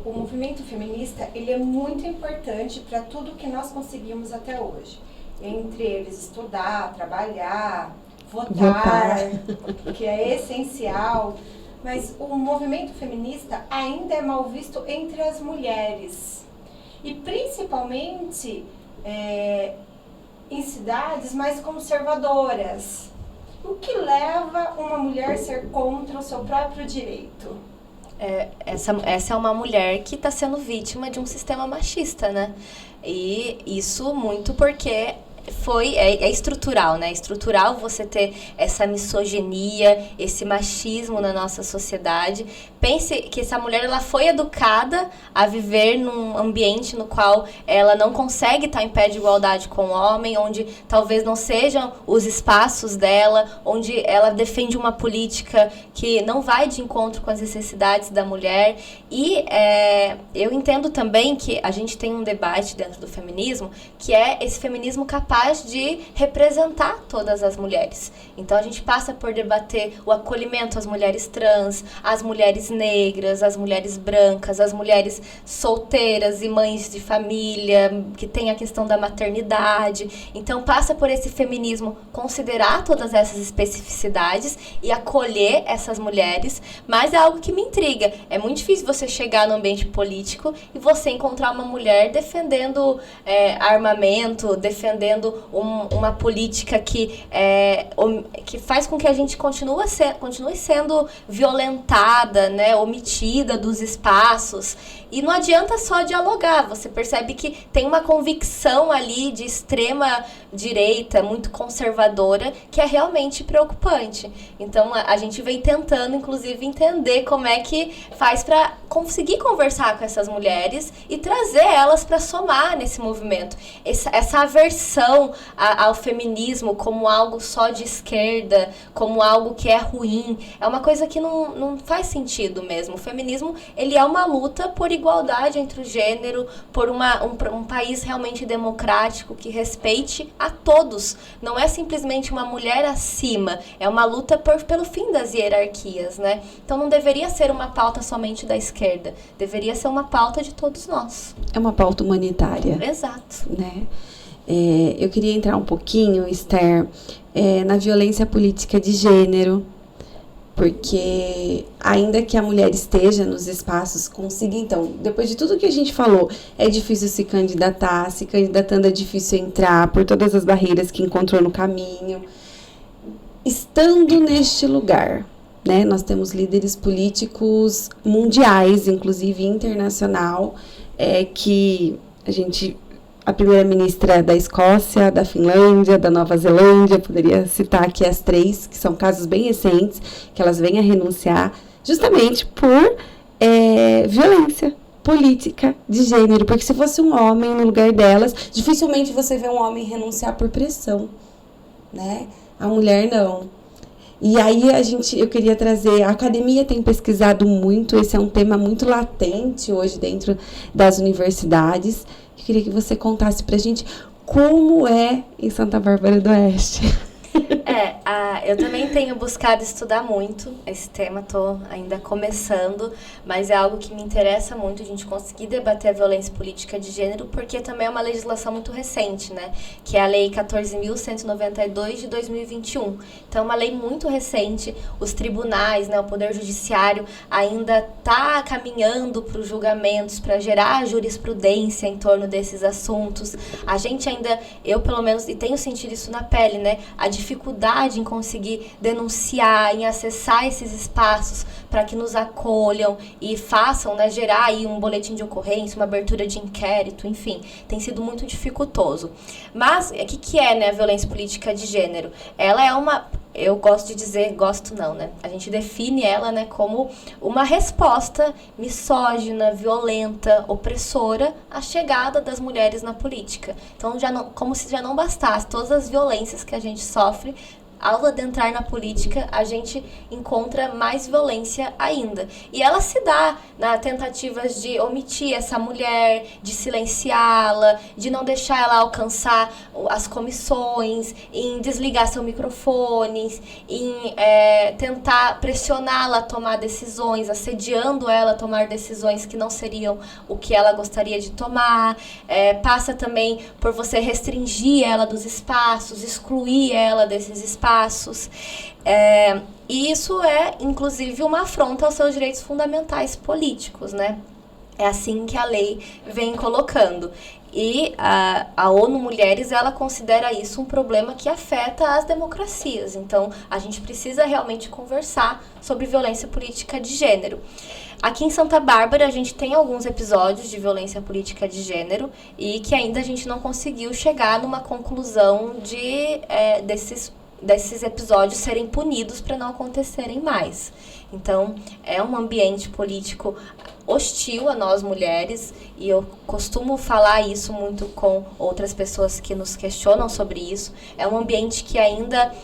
O movimento feminista, ele é muito importante para tudo que nós conseguimos até hoje. Entre eles, estudar, trabalhar, votar. Que é essencial. Mas o movimento feminista ainda é mal visto entre as mulheres. E principalmente em cidades mais conservadoras. O que leva uma mulher a ser contra o seu próprio direito? Essa é uma mulher que está sendo vítima de um sistema machista, né? E isso muito porque é estrutural, né? É estrutural você ter essa misoginia, esse machismo na nossa sociedade. Pense que essa mulher, ela foi educada a viver num ambiente no qual ela não consegue estar em pé de igualdade com o homem, onde talvez não sejam os espaços dela, onde ela defende uma política que não vai de encontro com as necessidades da mulher. E eu entendo também que a gente tem um debate dentro do feminismo, que é esse feminismo capaz de representar todas as mulheres. Então a gente passa por debater o acolhimento às mulheres trans, às mulheres negras, às mulheres brancas, às mulheres solteiras e mães de família, que tem a questão da maternidade. Então passa por esse feminismo considerar todas essas especificidades e acolher essas mulheres, mas é algo que me intriga. É muito difícil você chegar no ambiente político e você encontrar uma mulher defendendo armamento, defendendo uma política que faz com que a gente continue sendo violentada, né, omitida dos espaços. E não adianta só dialogar, você percebe que tem uma convicção ali de extrema direita, muito conservadora, que é realmente preocupante. Então a gente vem tentando, inclusive, entender como é que faz para conseguir conversar com essas mulheres e trazer elas para somar nesse movimento. Essa aversão ao feminismo como algo só de esquerda, como algo que é ruim, é uma coisa que não faz sentido mesmo. O feminismo, ele é uma luta por igualdade entre o gênero, por um país realmente democrático que respeite a todos. Não é simplesmente uma mulher acima, é uma luta pelo fim das hierarquias, né? Então não deveria ser uma pauta somente da esquerda, deveria ser uma pauta de todos nós. É uma pauta humanitária. Exato. Né? Eu queria entrar um pouquinho, Esther, na violência política de gênero, porque ainda que a mulher esteja nos espaços, consiga, então, depois de tudo que a gente falou, é difícil se candidatar, se candidatando é difícil entrar por todas as barreiras que encontrou no caminho. Estando neste lugar, né, nós temos líderes políticos mundiais, inclusive internacional, que a primeira-ministra da Escócia, da Finlândia, da Nova Zelândia, poderia citar aqui as 3, que são casos bem recentes, que elas vêm a renunciar justamente por violência política de gênero. Porque se fosse um homem no lugar delas, dificilmente você vê um homem renunciar por pressão, né? A mulher não. E aí eu queria trazer, a academia tem pesquisado muito, esse é um tema muito latente hoje dentro das universidades. Eu queria que você contasse pra gente como é em Santa Bárbara do Oeste. Eu também tenho buscado estudar muito esse tema, estou ainda começando, mas é algo que me interessa muito, a gente conseguir debater a violência política de gênero, porque também é uma legislação muito recente, né? Que é a Lei 14.192 de 2021. Então, é uma lei muito recente, os tribunais, né, o Poder Judiciário ainda está caminhando para os julgamentos, para gerar jurisprudência em torno desses assuntos. A gente ainda, eu pelo menos, e tenho sentido isso na pele, né? A dificuldade em conseguir conseguir denunciar, em acessar esses espaços para que nos acolham e façam, né, gerar aí um boletim de ocorrência, uma abertura de inquérito, enfim, tem sido muito dificultoso. Mas, o que é, né, a violência política de gênero? Ela é uma... Eu gosto de dizer, gosto não, né? A gente define ela, né, como uma resposta misógina, violenta, opressora à chegada das mulheres na política. Então, como se já não bastasse todas as violências que a gente sofre, ao adentrar na política, a gente encontra mais violência ainda. E ela se dá nas tentativas de omitir essa mulher, de silenciá-la, de não deixar ela alcançar as comissões, em desligar seu microfone, em tentar pressioná-la a tomar decisões, assediando ela a tomar decisões que não seriam o que ela gostaria de tomar. Passa também por você restringir ela dos espaços, excluir ela desses espaços. E isso é, inclusive, uma afronta aos seus direitos fundamentais políticos, né? É assim que a lei vem colocando. E a ONU Mulheres, ela considera isso um problema que afeta as democracias. Então, a gente precisa realmente conversar sobre violência política de gênero. Aqui em Santa Bárbara, a gente tem alguns episódios de violência política de gênero e que ainda a gente não conseguiu chegar numa conclusão desses episódios serem punidos para não acontecerem mais. Então, é um ambiente político hostil a nós mulheres, e eu costumo falar isso muito com outras pessoas que nos questionam sobre isso. É um ambiente que ainda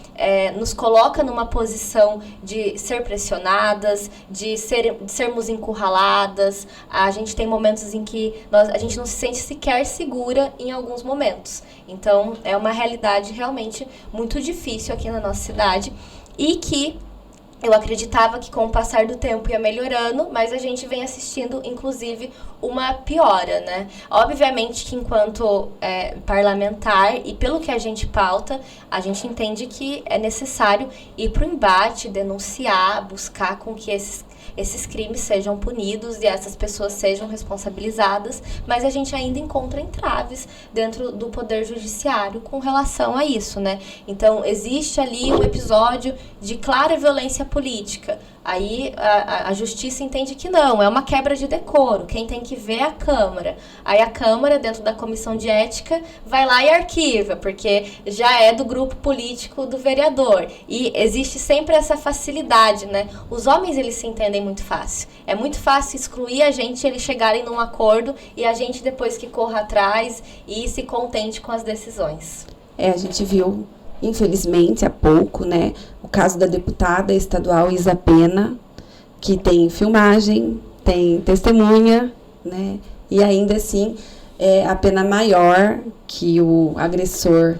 nos coloca numa posição de ser pressionadas, de sermos encurraladas. A gente tem momentos em que a gente não se sente sequer segura em alguns momentos. Então, é uma realidade realmente muito difícil aqui na nossa cidade, e que eu acreditava que com o passar do tempo ia melhorando, mas a gente vem assistindo, inclusive, uma piora, né? Obviamente que enquanto parlamentar, e pelo que a gente pauta, a gente entende que é necessário ir para o embate, denunciar, buscar com que esses crimes sejam punidos e essas pessoas sejam responsabilizadas, mas a gente ainda encontra entraves dentro do Poder Judiciário com relação a isso, né? Então, existe ali um episódio de clara violência política. Aí a Justiça entende que não, é uma quebra de decoro, quem tem que ver é a Câmara. Aí a Câmara, dentro da Comissão de Ética, vai lá e arquiva, porque já é do grupo político do vereador. E existe sempre essa facilidade, né? Os homens, eles se entendem muito fácil. É muito fácil excluir a gente, eles chegarem num acordo, e a gente depois que corra atrás e se contente com as decisões. A gente viu, infelizmente, há pouco, né, o caso da deputada estadual Isa Pena, que tem filmagem, tem testemunha, né, e ainda assim a pena maior que o agressor,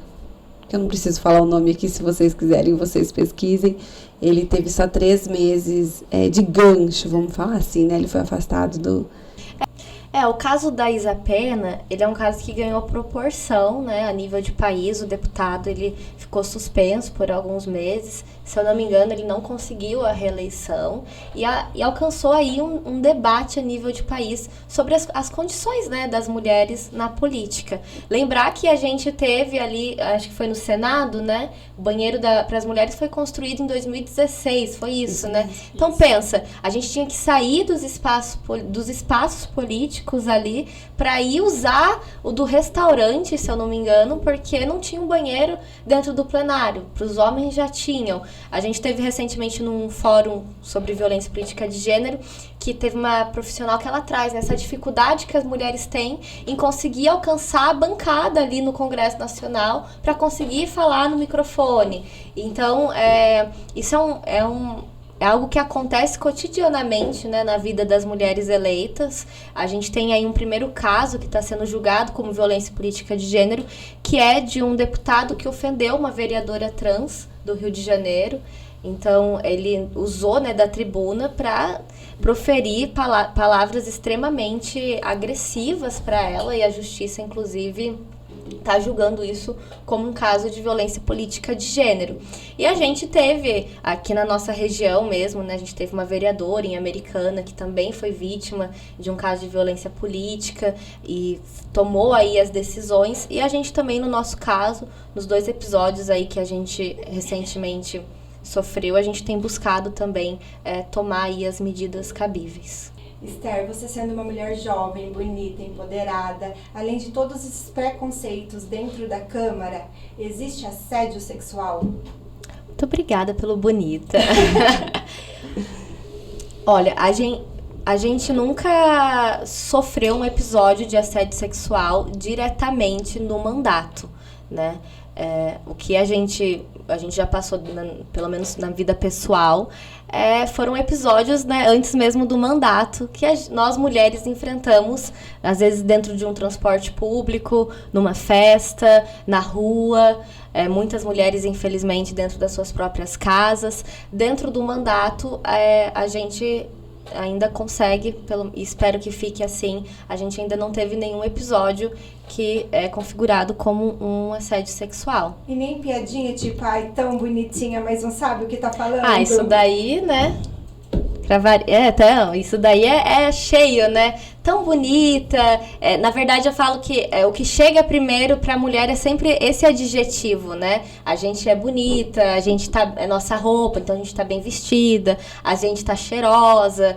que eu não preciso falar o nome aqui, se vocês quiserem, vocês pesquisem, ele teve só 3 meses de gancho, vamos falar assim, né, ele foi afastado do... O caso da Isa Pena, ele é um caso que ganhou proporção, né, a nível de país. O deputado, ele ficou suspenso por alguns meses. Se eu não me engano, ele não conseguiu a reeleição e alcançou aí um debate a nível de país sobre as condições, né, das mulheres na política. Lembrar que a gente teve ali, acho que foi no Senado, né, o banheiro para as mulheres foi construído em 2016, foi isso, né? Então pensa, a gente tinha que sair dos espaços políticos ali para ir usar o do restaurante, se eu não me engano, porque não tinha um banheiro dentro do plenário. Para os homens já tinham. A gente teve recentemente num fórum sobre violência política de gênero, que teve uma profissional que ela traz, né, essa dificuldade que as mulheres têm em conseguir alcançar a bancada ali no Congresso Nacional para conseguir falar no microfone. Então, isso é algo que acontece cotidianamente, né, na vida das mulheres eleitas. A gente tem aí um primeiro caso que está sendo julgado como violência política de gênero, que é de um deputado que ofendeu uma vereadora trans do Rio de Janeiro. Então, ele usou, né, da tribuna para proferir palavras extremamente agressivas para ela, e a justiça, inclusive, tá julgando isso como um caso de violência política de gênero. E a gente teve, aqui na nossa região mesmo, né, a gente teve uma vereadora em Americana que também foi vítima de um caso de violência política e tomou aí as decisões. E a gente também, no nosso caso, nos 2 episódios aí que a gente recentemente sofreu, a gente tem buscado também tomar aí as medidas cabíveis. Esther, você sendo uma mulher jovem, bonita, empoderada, além de todos esses preconceitos dentro da Câmara, existe assédio sexual? Muito obrigada pelo bonita. Olha, a gente nunca sofreu um episódio de assédio sexual diretamente no mandato, né? O que a gente já passou, pelo menos na vida pessoal, foram episódios, né, antes mesmo do mandato, que nós mulheres enfrentamos, às vezes dentro de um transporte público, numa festa, na rua, muitas mulheres, infelizmente, dentro das suas próprias casas. Dentro do mandato, a gente ainda consegue, espero que fique assim, a gente ainda não teve nenhum episódio que é configurado como um assédio sexual. E nem piadinha tipo, ai, tão bonitinha, mas não sabe o que tá falando? Isso daí, né? Então, isso daí é cheio, né? Tão bonita. Na verdade, eu falo que o que chega primeiro pra mulher é sempre esse adjetivo, né? A gente é bonita, a gente é nossa roupa, então a gente tá bem vestida, a gente tá cheirosa.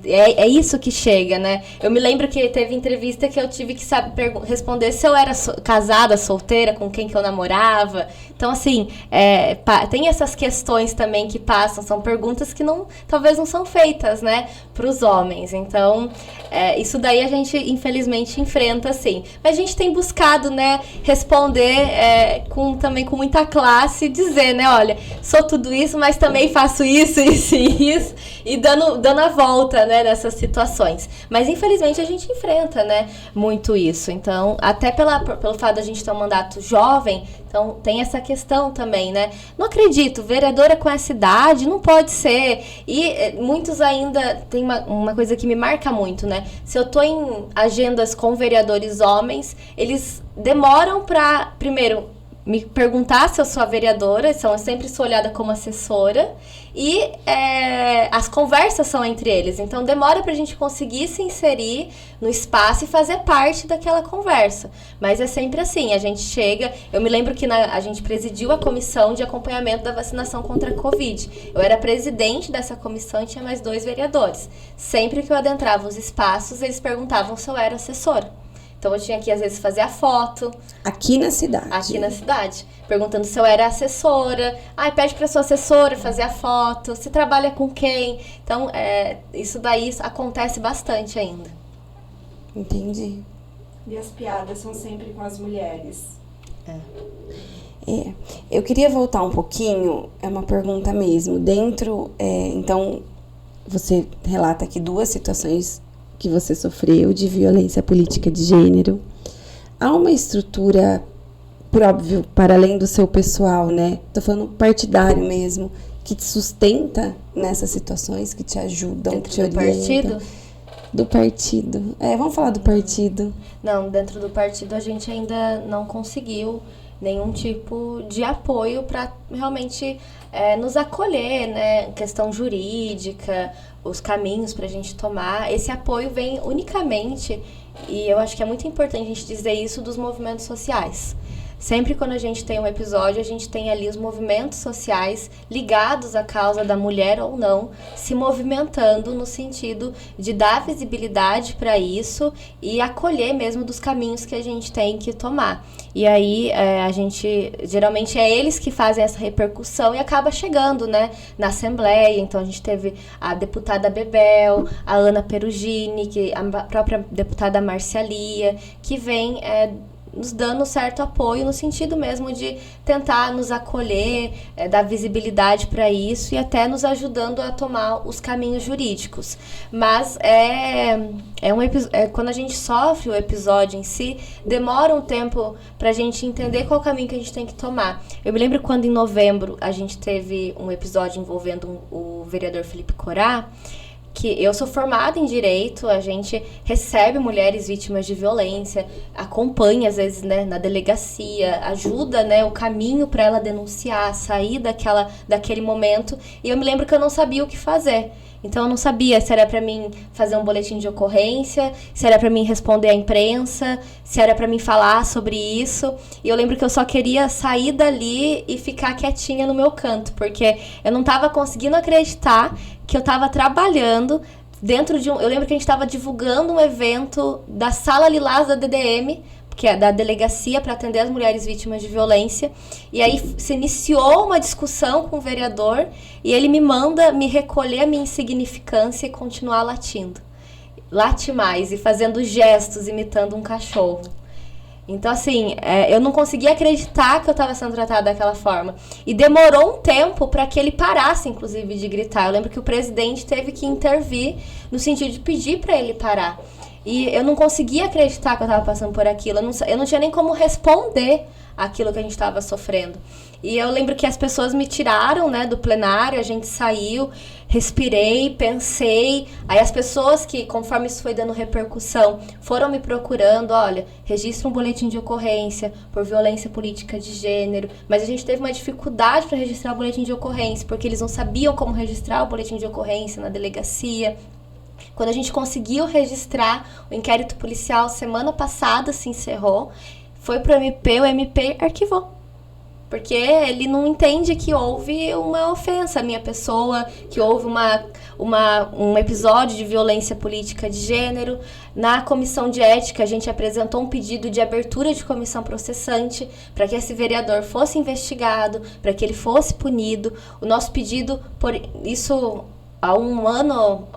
É isso que chega, né? Eu me lembro que teve entrevista que eu tive que responder se eu era casada, solteira, com quem que eu namorava. Então, assim, tem essas questões também que passam, são perguntas que talvez não são feitas, né, pros homens. Então, isso daí a gente, infelizmente, enfrenta, assim. Mas a gente tem buscado, né, responder também com muita classe e dizer, né, olha, sou tudo isso, mas também faço isso, isso e isso, e dando a volta, né, nessas situações. Mas, infelizmente, a gente enfrenta, né, muito isso. Então, até pelo fato da gente ter um mandato jovem, então tem essa questão também, né? Não acredito, vereadora com essa idade não pode ser. E muitos ainda, tem uma coisa que me marca muito, né? Se eu tô em agendas com vereadores homens, eles demoram pra, primeiro, me perguntar se eu sou a vereadora, então eu sempre sou olhada como assessora, e as conversas são entre eles, então demora pra gente conseguir se inserir no espaço e fazer parte daquela conversa, mas é sempre assim, a gente chega, eu me lembro que a gente presidiu a comissão de acompanhamento da vacinação contra a Covid, eu era presidente dessa comissão e tinha mais 2 vereadores, sempre que eu adentrava os espaços, eles perguntavam se eu era assessora. Então, eu tinha que, às vezes, fazer a foto. Aqui na cidade? Aqui na cidade. Perguntando se eu era assessora. Pede pra sua assessora fazer a foto. Se trabalha com quem. Então, isso daí acontece bastante ainda. Entendi. E as piadas são sempre com as mulheres. Eu queria voltar um pouquinho. É uma pergunta mesmo. Então, você relata aqui 2 situações que você sofreu de violência política de gênero. Há uma estrutura, por óbvio, para além do seu pessoal, né? Tô falando partidário mesmo, que te sustenta nessas situações, que te ajudam, que te orientam. Partido? Do partido. Vamos falar do partido. Não, dentro do partido a gente ainda não conseguiu nenhum tipo de apoio para realmente nos acolher, né? Questão jurídica, os caminhos para a gente tomar. Esse apoio vem unicamente, e eu acho que é muito importante a gente dizer isso, dos movimentos sociais. Sempre quando a gente tem um episódio, a gente tem ali os movimentos sociais ligados à causa da mulher ou não, se movimentando no sentido de dar visibilidade para isso e acolher mesmo dos caminhos que a gente tem que tomar. E aí, geralmente é eles que fazem essa repercussão e acaba chegando, né, na Assembleia. Então, a gente teve a deputada Bebel, a Ana Perugini, a própria deputada Marcialia, que vem nos dando certo apoio no sentido mesmo de tentar nos acolher, dar visibilidade para isso e até nos ajudando a tomar os caminhos jurídicos. Mas quando a gente sofre o episódio em si, demora um tempo para a gente entender qual caminho que a gente tem que tomar. Eu me lembro quando em novembro a gente teve um episódio envolvendo o vereador Felipe Corá, que eu sou formada em Direito, a gente recebe mulheres vítimas de violência, acompanha às vezes, né, na delegacia, ajuda, né, o caminho para ela denunciar, sair daquele momento. E eu me lembro que eu não sabia o que fazer. Então eu não sabia se era para mim fazer um boletim de ocorrência, se era para mim responder à imprensa, se era para mim falar sobre isso. E eu lembro que eu só queria sair dali e ficar quietinha no meu canto, porque eu não estava conseguindo acreditar que eu estava trabalhando dentro de um... Eu lembro que a gente estava divulgando um evento da Sala Lilás da DDM, que é da delegacia para atender as mulheres vítimas de violência, e aí se iniciou uma discussão com o vereador, e ele me manda me recolher a minha insignificância e continuar latindo. Late mais, e fazendo gestos, imitando um cachorro. Então, assim, eu não conseguia acreditar que eu estava sendo tratada daquela forma. E demorou um tempo para que ele parasse, inclusive, de gritar. Eu lembro que o presidente teve que intervir no sentido de pedir para ele parar. E eu não conseguia acreditar que eu estava passando por aquilo. Eu não tinha nem como responder aquilo que a gente estava sofrendo. E eu lembro que as pessoas me tiraram, né, do plenário, a gente saiu, respirei, pensei. Aí as pessoas que, conforme isso foi dando repercussão, foram me procurando, olha, registra um boletim de ocorrência por violência política de gênero. Mas a gente teve uma dificuldade para registrar o boletim de ocorrência, porque eles não sabiam como registrar o boletim de ocorrência na delegacia. Quando a gente conseguiu registrar, o inquérito policial semana passada se encerrou, foi para o MP arquivou. Porque ele não entende que houve uma ofensa à minha pessoa, que houve um episódio de violência política de gênero. Na comissão de ética, a gente apresentou um pedido de abertura de comissão processante para que esse vereador fosse investigado, para que ele fosse punido. O nosso pedido, por isso... Há um ano,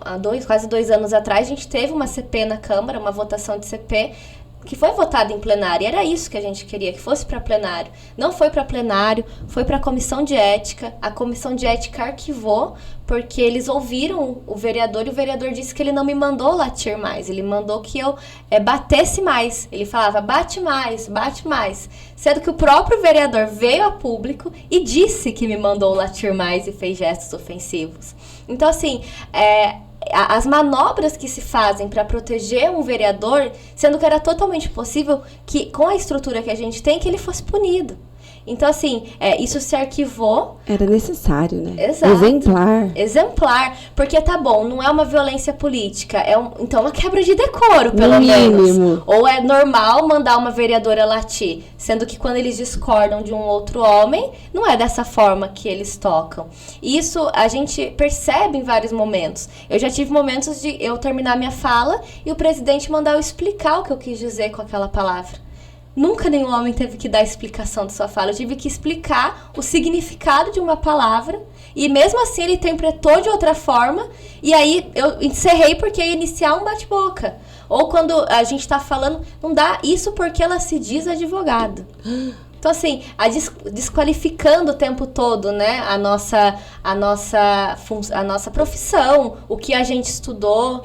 quase 2 anos atrás, a gente teve uma CP na Câmara, uma votação de CP, que foi votada em plenário. E era isso que a gente queria, que fosse para plenário. Não foi para plenário, foi para a comissão de ética. A comissão de ética arquivou, porque eles ouviram o vereador, e o vereador disse que ele não me mandou latir mais. Ele mandou que eu batesse mais. Ele falava, bate mais, bate mais. Sendo que o próprio vereador veio a público e disse que me mandou latir mais e fez gestos ofensivos. Então, assim, as manobras que se fazem para proteger um vereador, sendo que era totalmente possível que, com a estrutura que a gente tem, que ele fosse punido. Então, assim, isso se arquivou. Era necessário, né? Exato. Exemplar. Porque tá bom, não é uma violência política, então uma quebra de decoro, pelo menos. Ou é normal mandar uma vereadora latir, sendo que quando eles discordam de um outro homem, não é dessa forma que eles tocam. Isso a gente percebe em vários momentos. Eu já tive momentos de eu terminar minha fala e o presidente mandar eu explicar o que eu quis dizer com aquela palavra. Nunca nenhum homem teve que dar explicação de sua fala. Eu tive que explicar o significado de uma palavra. E mesmo assim ele interpretou de outra forma. E aí eu encerrei porque ia iniciar um bate-boca. Ou quando a gente tá falando, não dá isso porque ela se diz advogado. Então, assim, desqualificando o tempo todo, né, a nossa profissão, o que a gente estudou,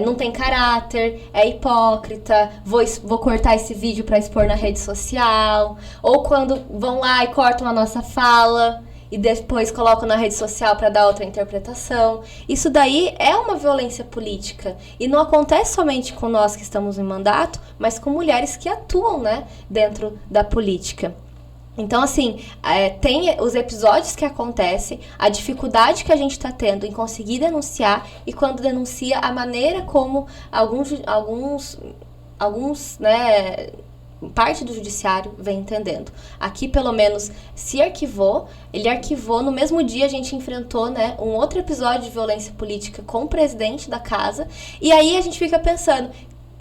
não tem caráter, é hipócrita, vou cortar esse vídeo para expor na rede social, ou quando vão lá e cortam a nossa fala e depois colocam na rede social para dar outra interpretação. Isso daí é uma violência política. E não acontece somente com nós que estamos em mandato, mas com mulheres que atuam, né, dentro da política. Então, assim, tem os episódios que acontecem, a dificuldade que a gente está tendo em conseguir denunciar, e quando denuncia, a maneira como alguns né, parte do judiciário vem entendendo. Aqui, pelo menos, se arquivou. Ele arquivou. No mesmo dia, a gente enfrentou, né, um outro episódio de violência política com o presidente da casa. E aí, a gente fica pensando...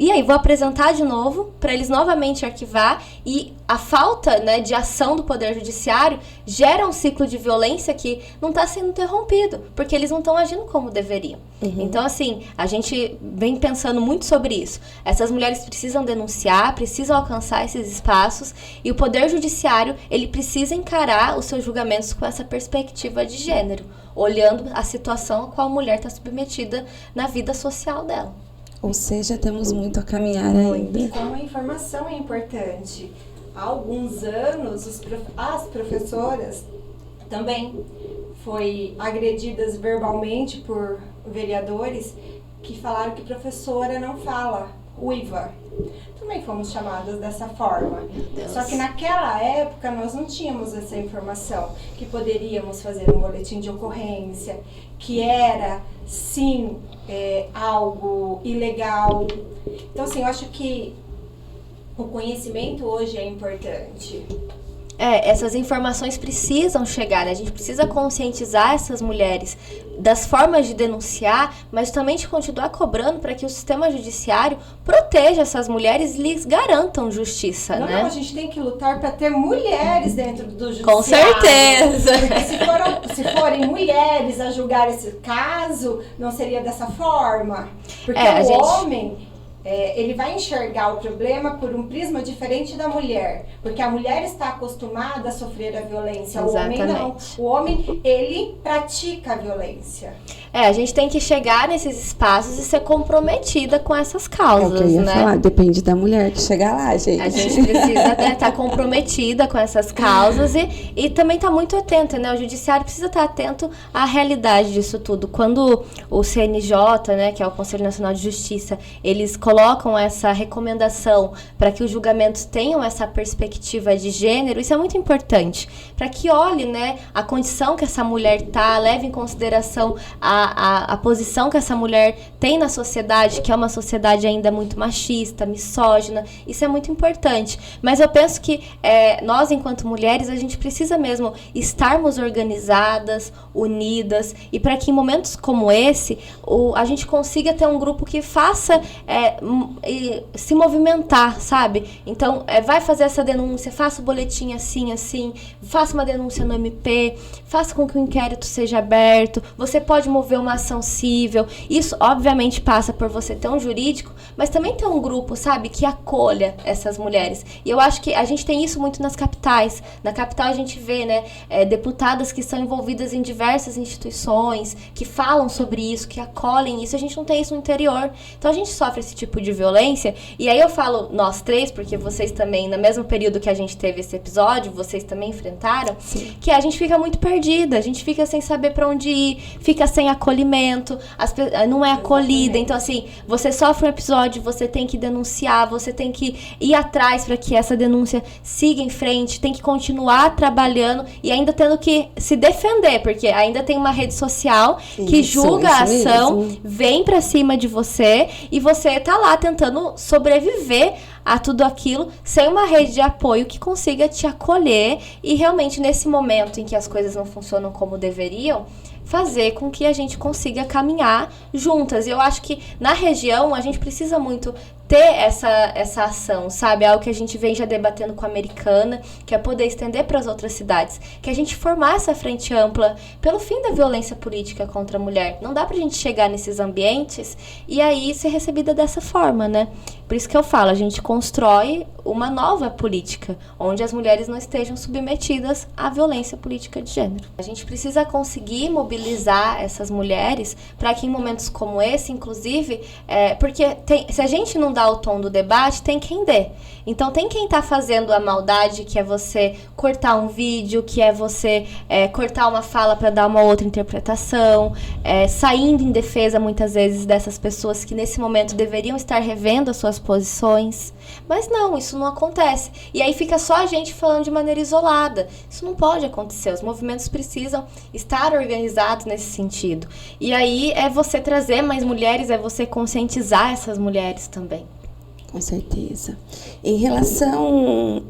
E aí, vou apresentar de novo, para eles novamente arquivar, e a falta, né, de ação do Poder Judiciário gera um ciclo de violência que não está sendo interrompido, porque eles não estão agindo como deveriam. Uhum. Então, assim, a gente vem pensando muito sobre isso. Essas mulheres precisam denunciar, precisam alcançar esses espaços, e o Poder Judiciário, ele precisa encarar os seus julgamentos com essa perspectiva de gênero, olhando a situação a qual a mulher está submetida na vida social dela. Ou seja, temos muito a caminhar ainda. E como a informação é importante, há alguns anos as professoras também foram agredidas verbalmente por vereadores que falaram que professora não fala uiva. Também fomos chamadas dessa forma. Só que naquela época nós não tínhamos essa informação, que poderíamos fazer um boletim de ocorrência, que era, sim, algo ilegal. Então, assim, eu acho que o conhecimento hoje é importante. Essas informações precisam chegar, né? A gente precisa conscientizar essas mulheres das formas de denunciar, mas também de continuar cobrando para que o sistema judiciário proteja essas mulheres e lhes garantam justiça, né? Não, a gente tem que lutar para ter mulheres dentro do judiciário. Com certeza! Porque se forem mulheres a julgar esse caso, não seria dessa forma. Porque homem... ele vai enxergar o problema por um prisma diferente da mulher, porque a mulher está acostumada a sofrer a violência. Exatamente. O homem não. O homem, ele pratica a violência. A gente tem que chegar nesses espaços e ser comprometida com essas causas, é o que eu ia né? falar, depende da mulher que chegar lá, gente. A gente precisa estar comprometida com essas causas e também estar muito atenta, né? O judiciário precisa estar atento à realidade disso tudo. Quando o CNJ, né, que é o Conselho Nacional de Justiça, eles colocam essa recomendação para que os julgamentos tenham essa perspectiva de gênero, isso é muito importante, para que olhe, né, a condição que essa mulher tá, leve em consideração a posição que essa mulher tem na sociedade, que é uma sociedade ainda muito machista, misógina, isso é muito importante. Mas eu penso que nós, enquanto mulheres, a gente precisa mesmo estarmos organizadas, unidas, e para que em momentos como esse, a gente consiga ter um grupo que faça se movimentar, sabe? Então, vai fazer essa denúncia, faça o boletim assim, faça uma denúncia no MP, faça com que o inquérito seja aberto, você pode mover uma ação civil. Isso, obviamente, passa por você ter um jurídico, mas também ter um grupo, sabe, que acolha essas mulheres. E eu acho que a gente tem isso muito nas capitais. Na capital a gente vê, né, deputadas que são envolvidas em diversas instituições, que falam sobre isso, que acolhem isso. A gente não tem isso no interior. Então a gente sofre esse tipo de violência. E aí eu falo nós três, porque vocês também, no mesmo período que a gente teve esse episódio, vocês também enfrentaram, sim, que a gente fica muito perdida, a gente fica sem saber pra onde ir, fica sem acolhimento, não é acolhida. Então, assim, você sofre um episódio, você tem que denunciar, você tem que ir atrás para que essa denúncia siga em frente, tem que continuar trabalhando e ainda tendo que se defender, porque ainda tem uma rede social que julga a ação, vem pra cima de você e você tá lá tentando sobreviver a tudo aquilo sem uma rede de apoio que consiga te acolher e realmente nesse momento em que as coisas não funcionam como deveriam, fazer com que a gente consiga caminhar juntas. E eu acho que na região a gente precisa muito ter essa ação, sabe? Algo que a gente vem já debatendo com a Americana, que é poder estender para as outras cidades, que a gente formar essa frente ampla pelo fim da violência política contra a mulher. Não dá pra gente chegar nesses ambientes e aí ser recebida dessa forma, né? Por isso que eu falo, a gente constrói uma nova política, onde as mulheres não estejam submetidas à violência política de gênero. A gente precisa conseguir mobilizar essas mulheres para que em momentos como esse, inclusive, porque se a gente não dá o tom do debate, tem quem dê. Então tem quem tá fazendo a maldade, que é você cortar um vídeo, que é você cortar uma fala para dar uma outra interpretação, saindo em defesa muitas vezes dessas pessoas que nesse momento deveriam estar revendo as suas posições. Mas não, isso não acontece. E aí fica só a gente falando de maneira isolada. Isso não pode acontecer. Os movimentos precisam estar organizados nesse sentido. E aí é você trazer mais mulheres, é você conscientizar essas mulheres também. Com certeza. Em relação,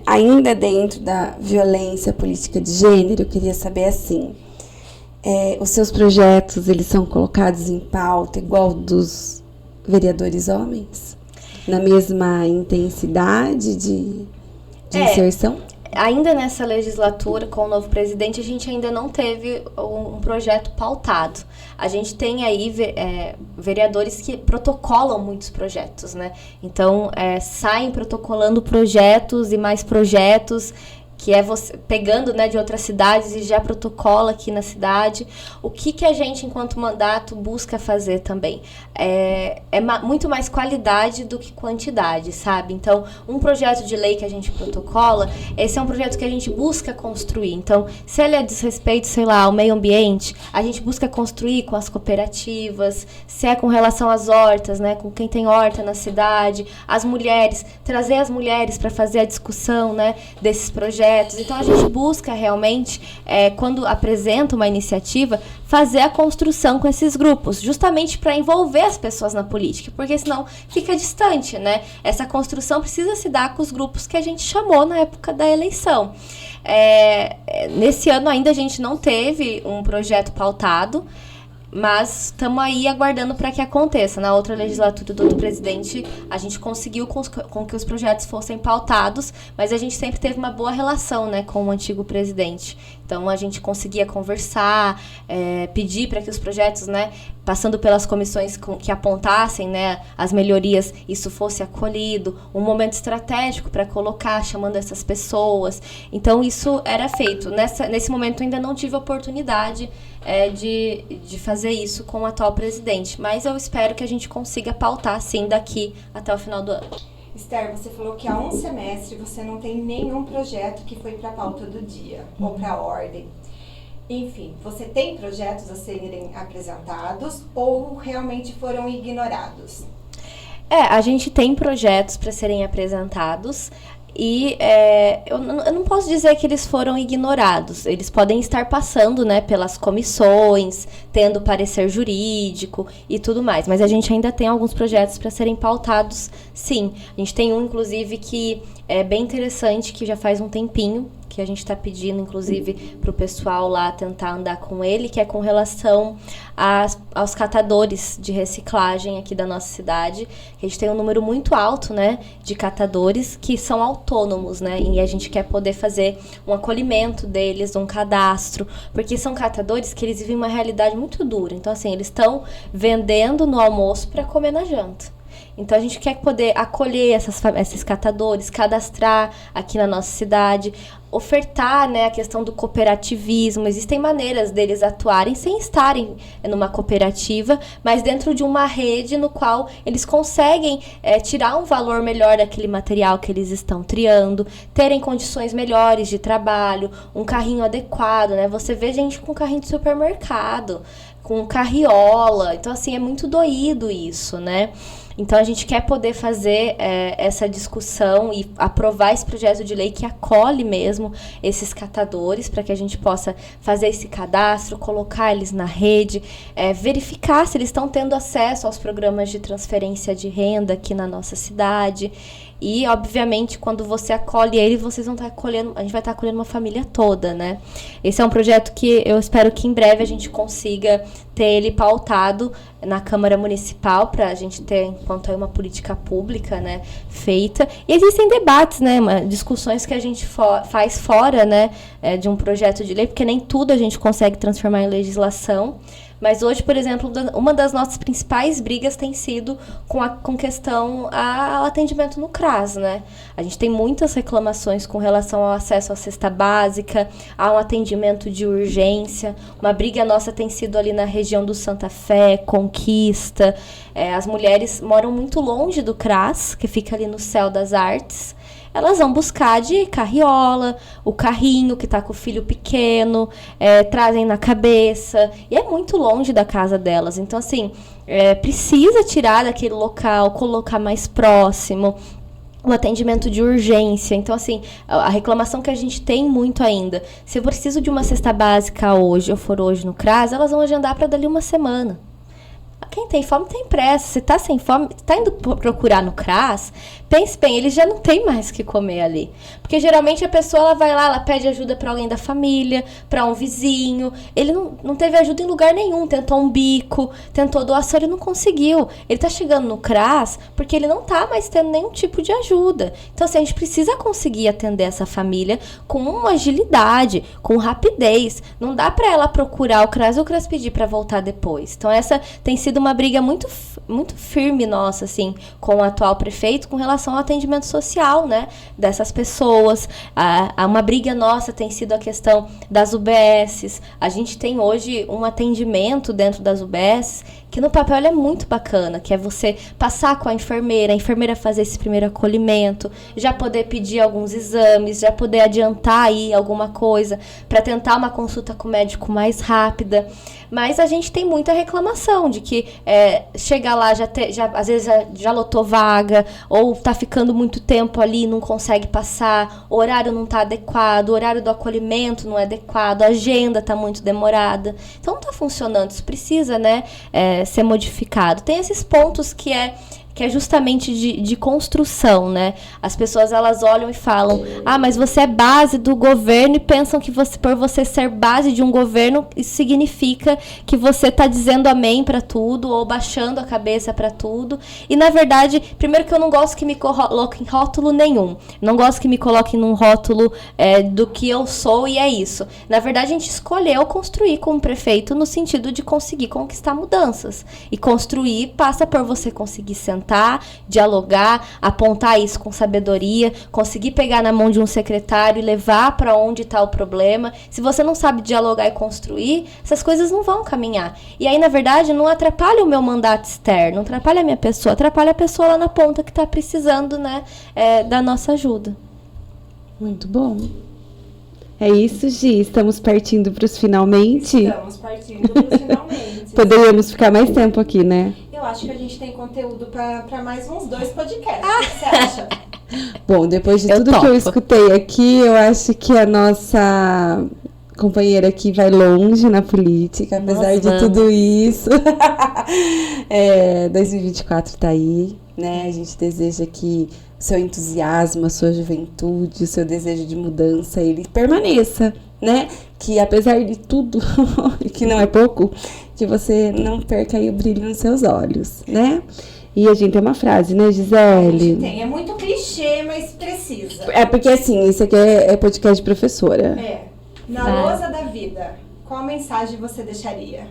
ainda dentro da violência política de gênero, eu queria saber assim, os seus projetos, eles são colocados em pauta igual dos vereadores homens? Na mesma intensidade de inserção? Ainda nessa legislatura, com o novo presidente, a gente ainda não teve um projeto pautado. A gente tem aí vereadores que protocolam muitos projetos, né? Então, saem protocolando projetos e mais projetos que é você pegando, né, de outras cidades e já protocola aqui na cidade. O que a gente, enquanto mandato, busca fazer também? Muito mais qualidade do que quantidade, sabe? Então, um projeto de lei que a gente protocola, esse é um projeto que a gente busca construir. Então, se ele é desrespeito, sei lá, ao meio ambiente, a gente busca construir com as cooperativas, se é com relação às hortas, né, com quem tem horta na cidade, as mulheres, trazer as mulheres para fazer a discussão, né, desses projetos. Então, a gente busca realmente, quando apresenta uma iniciativa, fazer a construção com esses grupos, justamente para envolver as pessoas na política, porque senão fica distante, né? Essa construção precisa se dar com os grupos que a gente chamou na época da eleição. Nesse ano ainda a gente não teve um projeto pautado, mas estamos aí aguardando para que aconteça. Na outra legislatura do presidente, a gente conseguiu com que os projetos fossem pautados, mas a gente sempre teve uma boa relação, né, com o antigo presidente. Então, a gente conseguia conversar, pedir para que os projetos, né, passando pelas comissões que apontassem, né, as melhorias, isso fosse acolhido, um momento estratégico para colocar, chamando essas pessoas. Então, isso era feito. Nesse momento, ainda não tive oportunidade de fazer isso com o atual presidente, mas eu espero que a gente consiga pautar, sim, daqui até o final do ano. Esther, você falou que há um semestre você não tem nenhum projeto que foi para a pauta do dia, ou para a ordem. Enfim, você tem projetos a serem apresentados ou realmente foram ignorados? A gente tem projetos para serem apresentados. E eu não posso dizer que eles foram ignorados. Eles podem estar passando, né, pelas comissões, tendo parecer jurídico e tudo mais. Mas a gente ainda tem alguns projetos para serem pautados, sim. A gente tem um, inclusive, que é bem interessante, que já faz um tempinho, que a gente está pedindo, inclusive, para o pessoal lá tentar andar com ele, que é com relação aos catadores de reciclagem aqui da nossa cidade. A gente tem um número muito alto, né, de catadores que são autônomos, né, e a gente quer poder fazer um acolhimento deles, um cadastro, porque são catadores que eles vivem uma realidade muito dura. Então, assim, eles estão vendendo no almoço para comer na janta. Então, a gente quer poder acolher esses catadores, cadastrar aqui na nossa cidade, ofertar, né, a questão do cooperativismo. Existem maneiras deles atuarem sem estarem numa cooperativa, mas dentro de uma rede no qual eles conseguem tirar um valor melhor daquele material que eles estão triando, terem condições melhores de trabalho, um carrinho adequado, né? Você vê gente com carrinho de supermercado, com carriola. Então, assim, é muito doído isso, né? Então, a gente quer poder fazer essa discussão e aprovar esse projeto de lei que acolhe mesmo esses catadores, para que a gente possa fazer esse cadastro, colocar eles na rede, verificar se eles estão tendo acesso aos programas de transferência de renda aqui na nossa cidade. E, obviamente, quando você acolhe ele, vocês vão estar acolhendo, a gente vai estar acolhendo uma família toda, né? Esse é um projeto que eu espero que em breve a gente consiga ter ele pautado na Câmara Municipal, para a gente ter, enquanto é uma política pública, né, feita. E existem debates, né, discussões que a gente faz fora, né, de um projeto de lei, porque nem tudo a gente consegue transformar em legislação. Mas hoje, por exemplo, uma das nossas principais brigas tem sido com questão ao atendimento no CRAS, né? A gente tem muitas reclamações com relação ao acesso à cesta básica, ao atendimento de urgência. Uma briga nossa tem sido ali na região do Santa Fé, Conquista. As mulheres moram muito longe do CRAS, que fica ali no Céu das Artes. Elas vão buscar de carriola, o carrinho que tá com o filho pequeno, trazem na cabeça, e é muito longe da casa delas. Então, assim, precisa tirar daquele local, colocar mais próximo, o atendimento de urgência. Então, assim, a reclamação que a gente tem muito ainda, se eu preciso de uma cesta básica hoje, eu for hoje no CRAS, elas vão agendar para dali uma semana. Quem tem fome tem pressa. Se tá sem fome, tá indo procurar no CRAS, pense bem, ele já não tem mais o que comer ali. Porque geralmente a pessoa ela vai lá, ela pede ajuda para alguém da família, para um vizinho. Ele não teve ajuda em lugar nenhum, tentou um bico, tentou doação, ele não conseguiu. Ele tá chegando no CRAS porque ele não tá mais tendo nenhum tipo de ajuda. Então, assim, a gente precisa conseguir atender essa família com uma agilidade, com rapidez. Não dá para ela procurar o CRAS e o CRAS pedir para voltar depois. Então, essa tem sido sido uma briga muito firme nossa, assim, com o atual prefeito com relação ao atendimento social, né, dessas pessoas. Uma briga nossa tem sido a questão das UBSs. A gente tem hoje um atendimento dentro das UBSs que no papel é muito bacana, que é você passar com a enfermeira fazer esse primeiro acolhimento, já poder pedir alguns exames, já poder adiantar aí alguma coisa para tentar uma consulta com o médico mais rápida. Mas a gente tem muita reclamação de que chegar lá, às vezes já lotou vaga, ou tá ficando muito tempo ali, não consegue passar, o horário não tá adequado, o horário do acolhimento não é adequado, a agenda tá muito demorada. Então não tá funcionando, isso precisa, né, ser modificado. Tem esses pontos que é justamente de construção, né? As pessoas, elas olham e falam, mas você é base do governo, e pensam que por você ser base de um governo, isso significa que você está dizendo amém para tudo, ou baixando a cabeça para tudo. E, na verdade, primeiro que eu não gosto que me coloquem em rótulo nenhum. Não gosto que me coloquem num rótulo do que eu sou, e é isso. Na verdade, a gente escolheu construir como prefeito no sentido de conseguir conquistar mudanças. E construir passa por você conseguir sentar, dialogar, apontar isso com sabedoria, conseguir pegar na mão de um secretário e levar para onde está o problema. Se você não sabe dialogar e construir, essas coisas não vão caminhar. E aí, na verdade, não atrapalha o meu mandato externo, não atrapalha a minha pessoa, atrapalha a pessoa lá na ponta que está precisando, né, da nossa ajuda. Muito bom. É isso, Gi. Estamos partindo para os finalmente. Estamos partindo para os finalmente. Poderíamos ficar mais tempo aqui, né? Eu acho que a gente tem conteúdo para mais uns 2 podcasts. O que você acha? Bom, depois de tudo que eu escutei aqui, eu acho que a nossa companheira aqui vai longe na política, apesar de tudo isso. 2024 tá aí, né? A gente deseja que o seu entusiasmo, a sua juventude, o seu desejo de mudança, ele permaneça, né? Que apesar de tudo, que não é pouco, que você não perca aí o brilho nos seus olhos, né? E a gente tem uma frase, né, Gisele? A gente tem. É muito clichê, mas precisa. É porque, assim, isso aqui é podcast de professora. Na lousa da vida, qual mensagem você deixaria?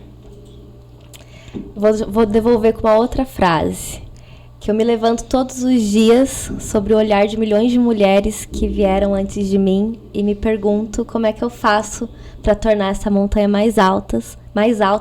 Vou devolver com uma outra frase. Que eu me levanto todos os dias sobre o olhar de milhões de mulheres que vieram antes de mim e me pergunto como é que eu faço para tornar essa montanha mais alta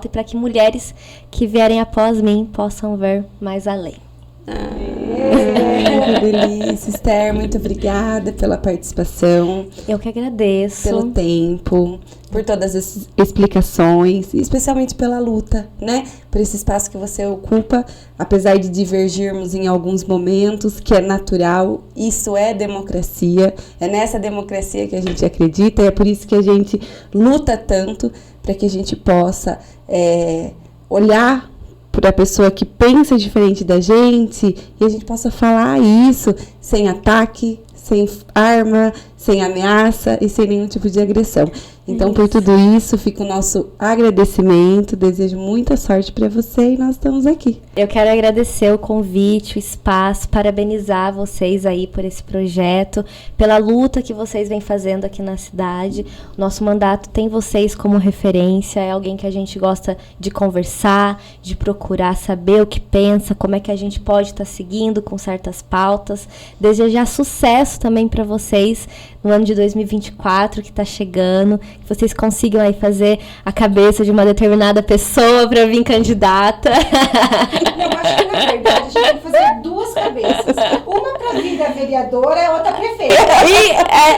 e para que mulheres que vierem após mim possam ver mais além. Que delícia, Esther, muito obrigada pela participação. Eu que agradeço. Pelo tempo, por todas as explicações, e especialmente pela luta, né? Por esse espaço que você ocupa, apesar de divergirmos em alguns momentos, que é natural, isso é democracia, é nessa democracia que a gente acredita, e é por isso que a gente luta tanto, para que a gente possa olhar para a pessoa que pensa diferente da gente e a gente possa falar isso sem ataque, sem arma, sem ameaça e sem nenhum tipo de agressão. Então, por tudo isso, fica o nosso agradecimento, desejo muita sorte para você e nós estamos aqui. Eu quero agradecer o convite, o espaço, parabenizar vocês aí por esse projeto, pela luta que vocês vêm fazendo aqui na cidade. O nosso mandato tem vocês como referência, é alguém que a gente gosta de conversar, de procurar saber o que pensa, como é que a gente pode estar seguindo com certas pautas. Desejar sucesso também para vocês no ano de 2024 que está chegando, que vocês consigam aí fazer a cabeça de uma determinada pessoa para vir candidata. Eu acho que, na verdade, a gente tem que fazer 2 cabeças. Uma para vida vereadora e outra prefeita. E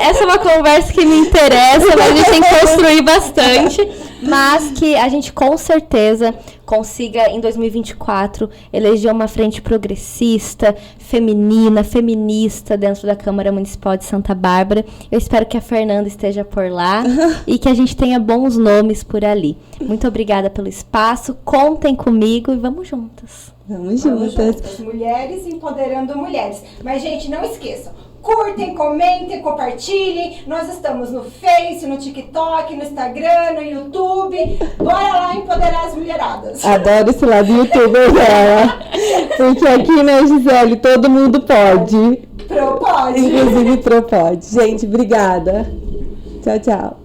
essa é uma conversa que me interessa, mas a gente tem que construir bastante. Mas que a gente com certeza consiga, em 2024, eleger uma frente progressista, feminina, feminista dentro da Câmara Municipal de Santa Bárbara. Eu espero que a Fernanda esteja por lá e que a gente tenha bons nomes por ali. Muito obrigada pelo espaço, contem comigo e vamos juntas. Vamos juntas. Mulheres empoderando mulheres. Mas, gente, não esqueçam. Curtem, comentem, compartilhem. Nós estamos no Face, no TikTok, no Instagram, no YouTube. Bora lá empoderar as mulheradas. Adoro esse lado youtuber dela. Porque aqui, né, Gisele, todo mundo pode. Pode. Inclusive Pode. Gente, obrigada. Tchau, tchau.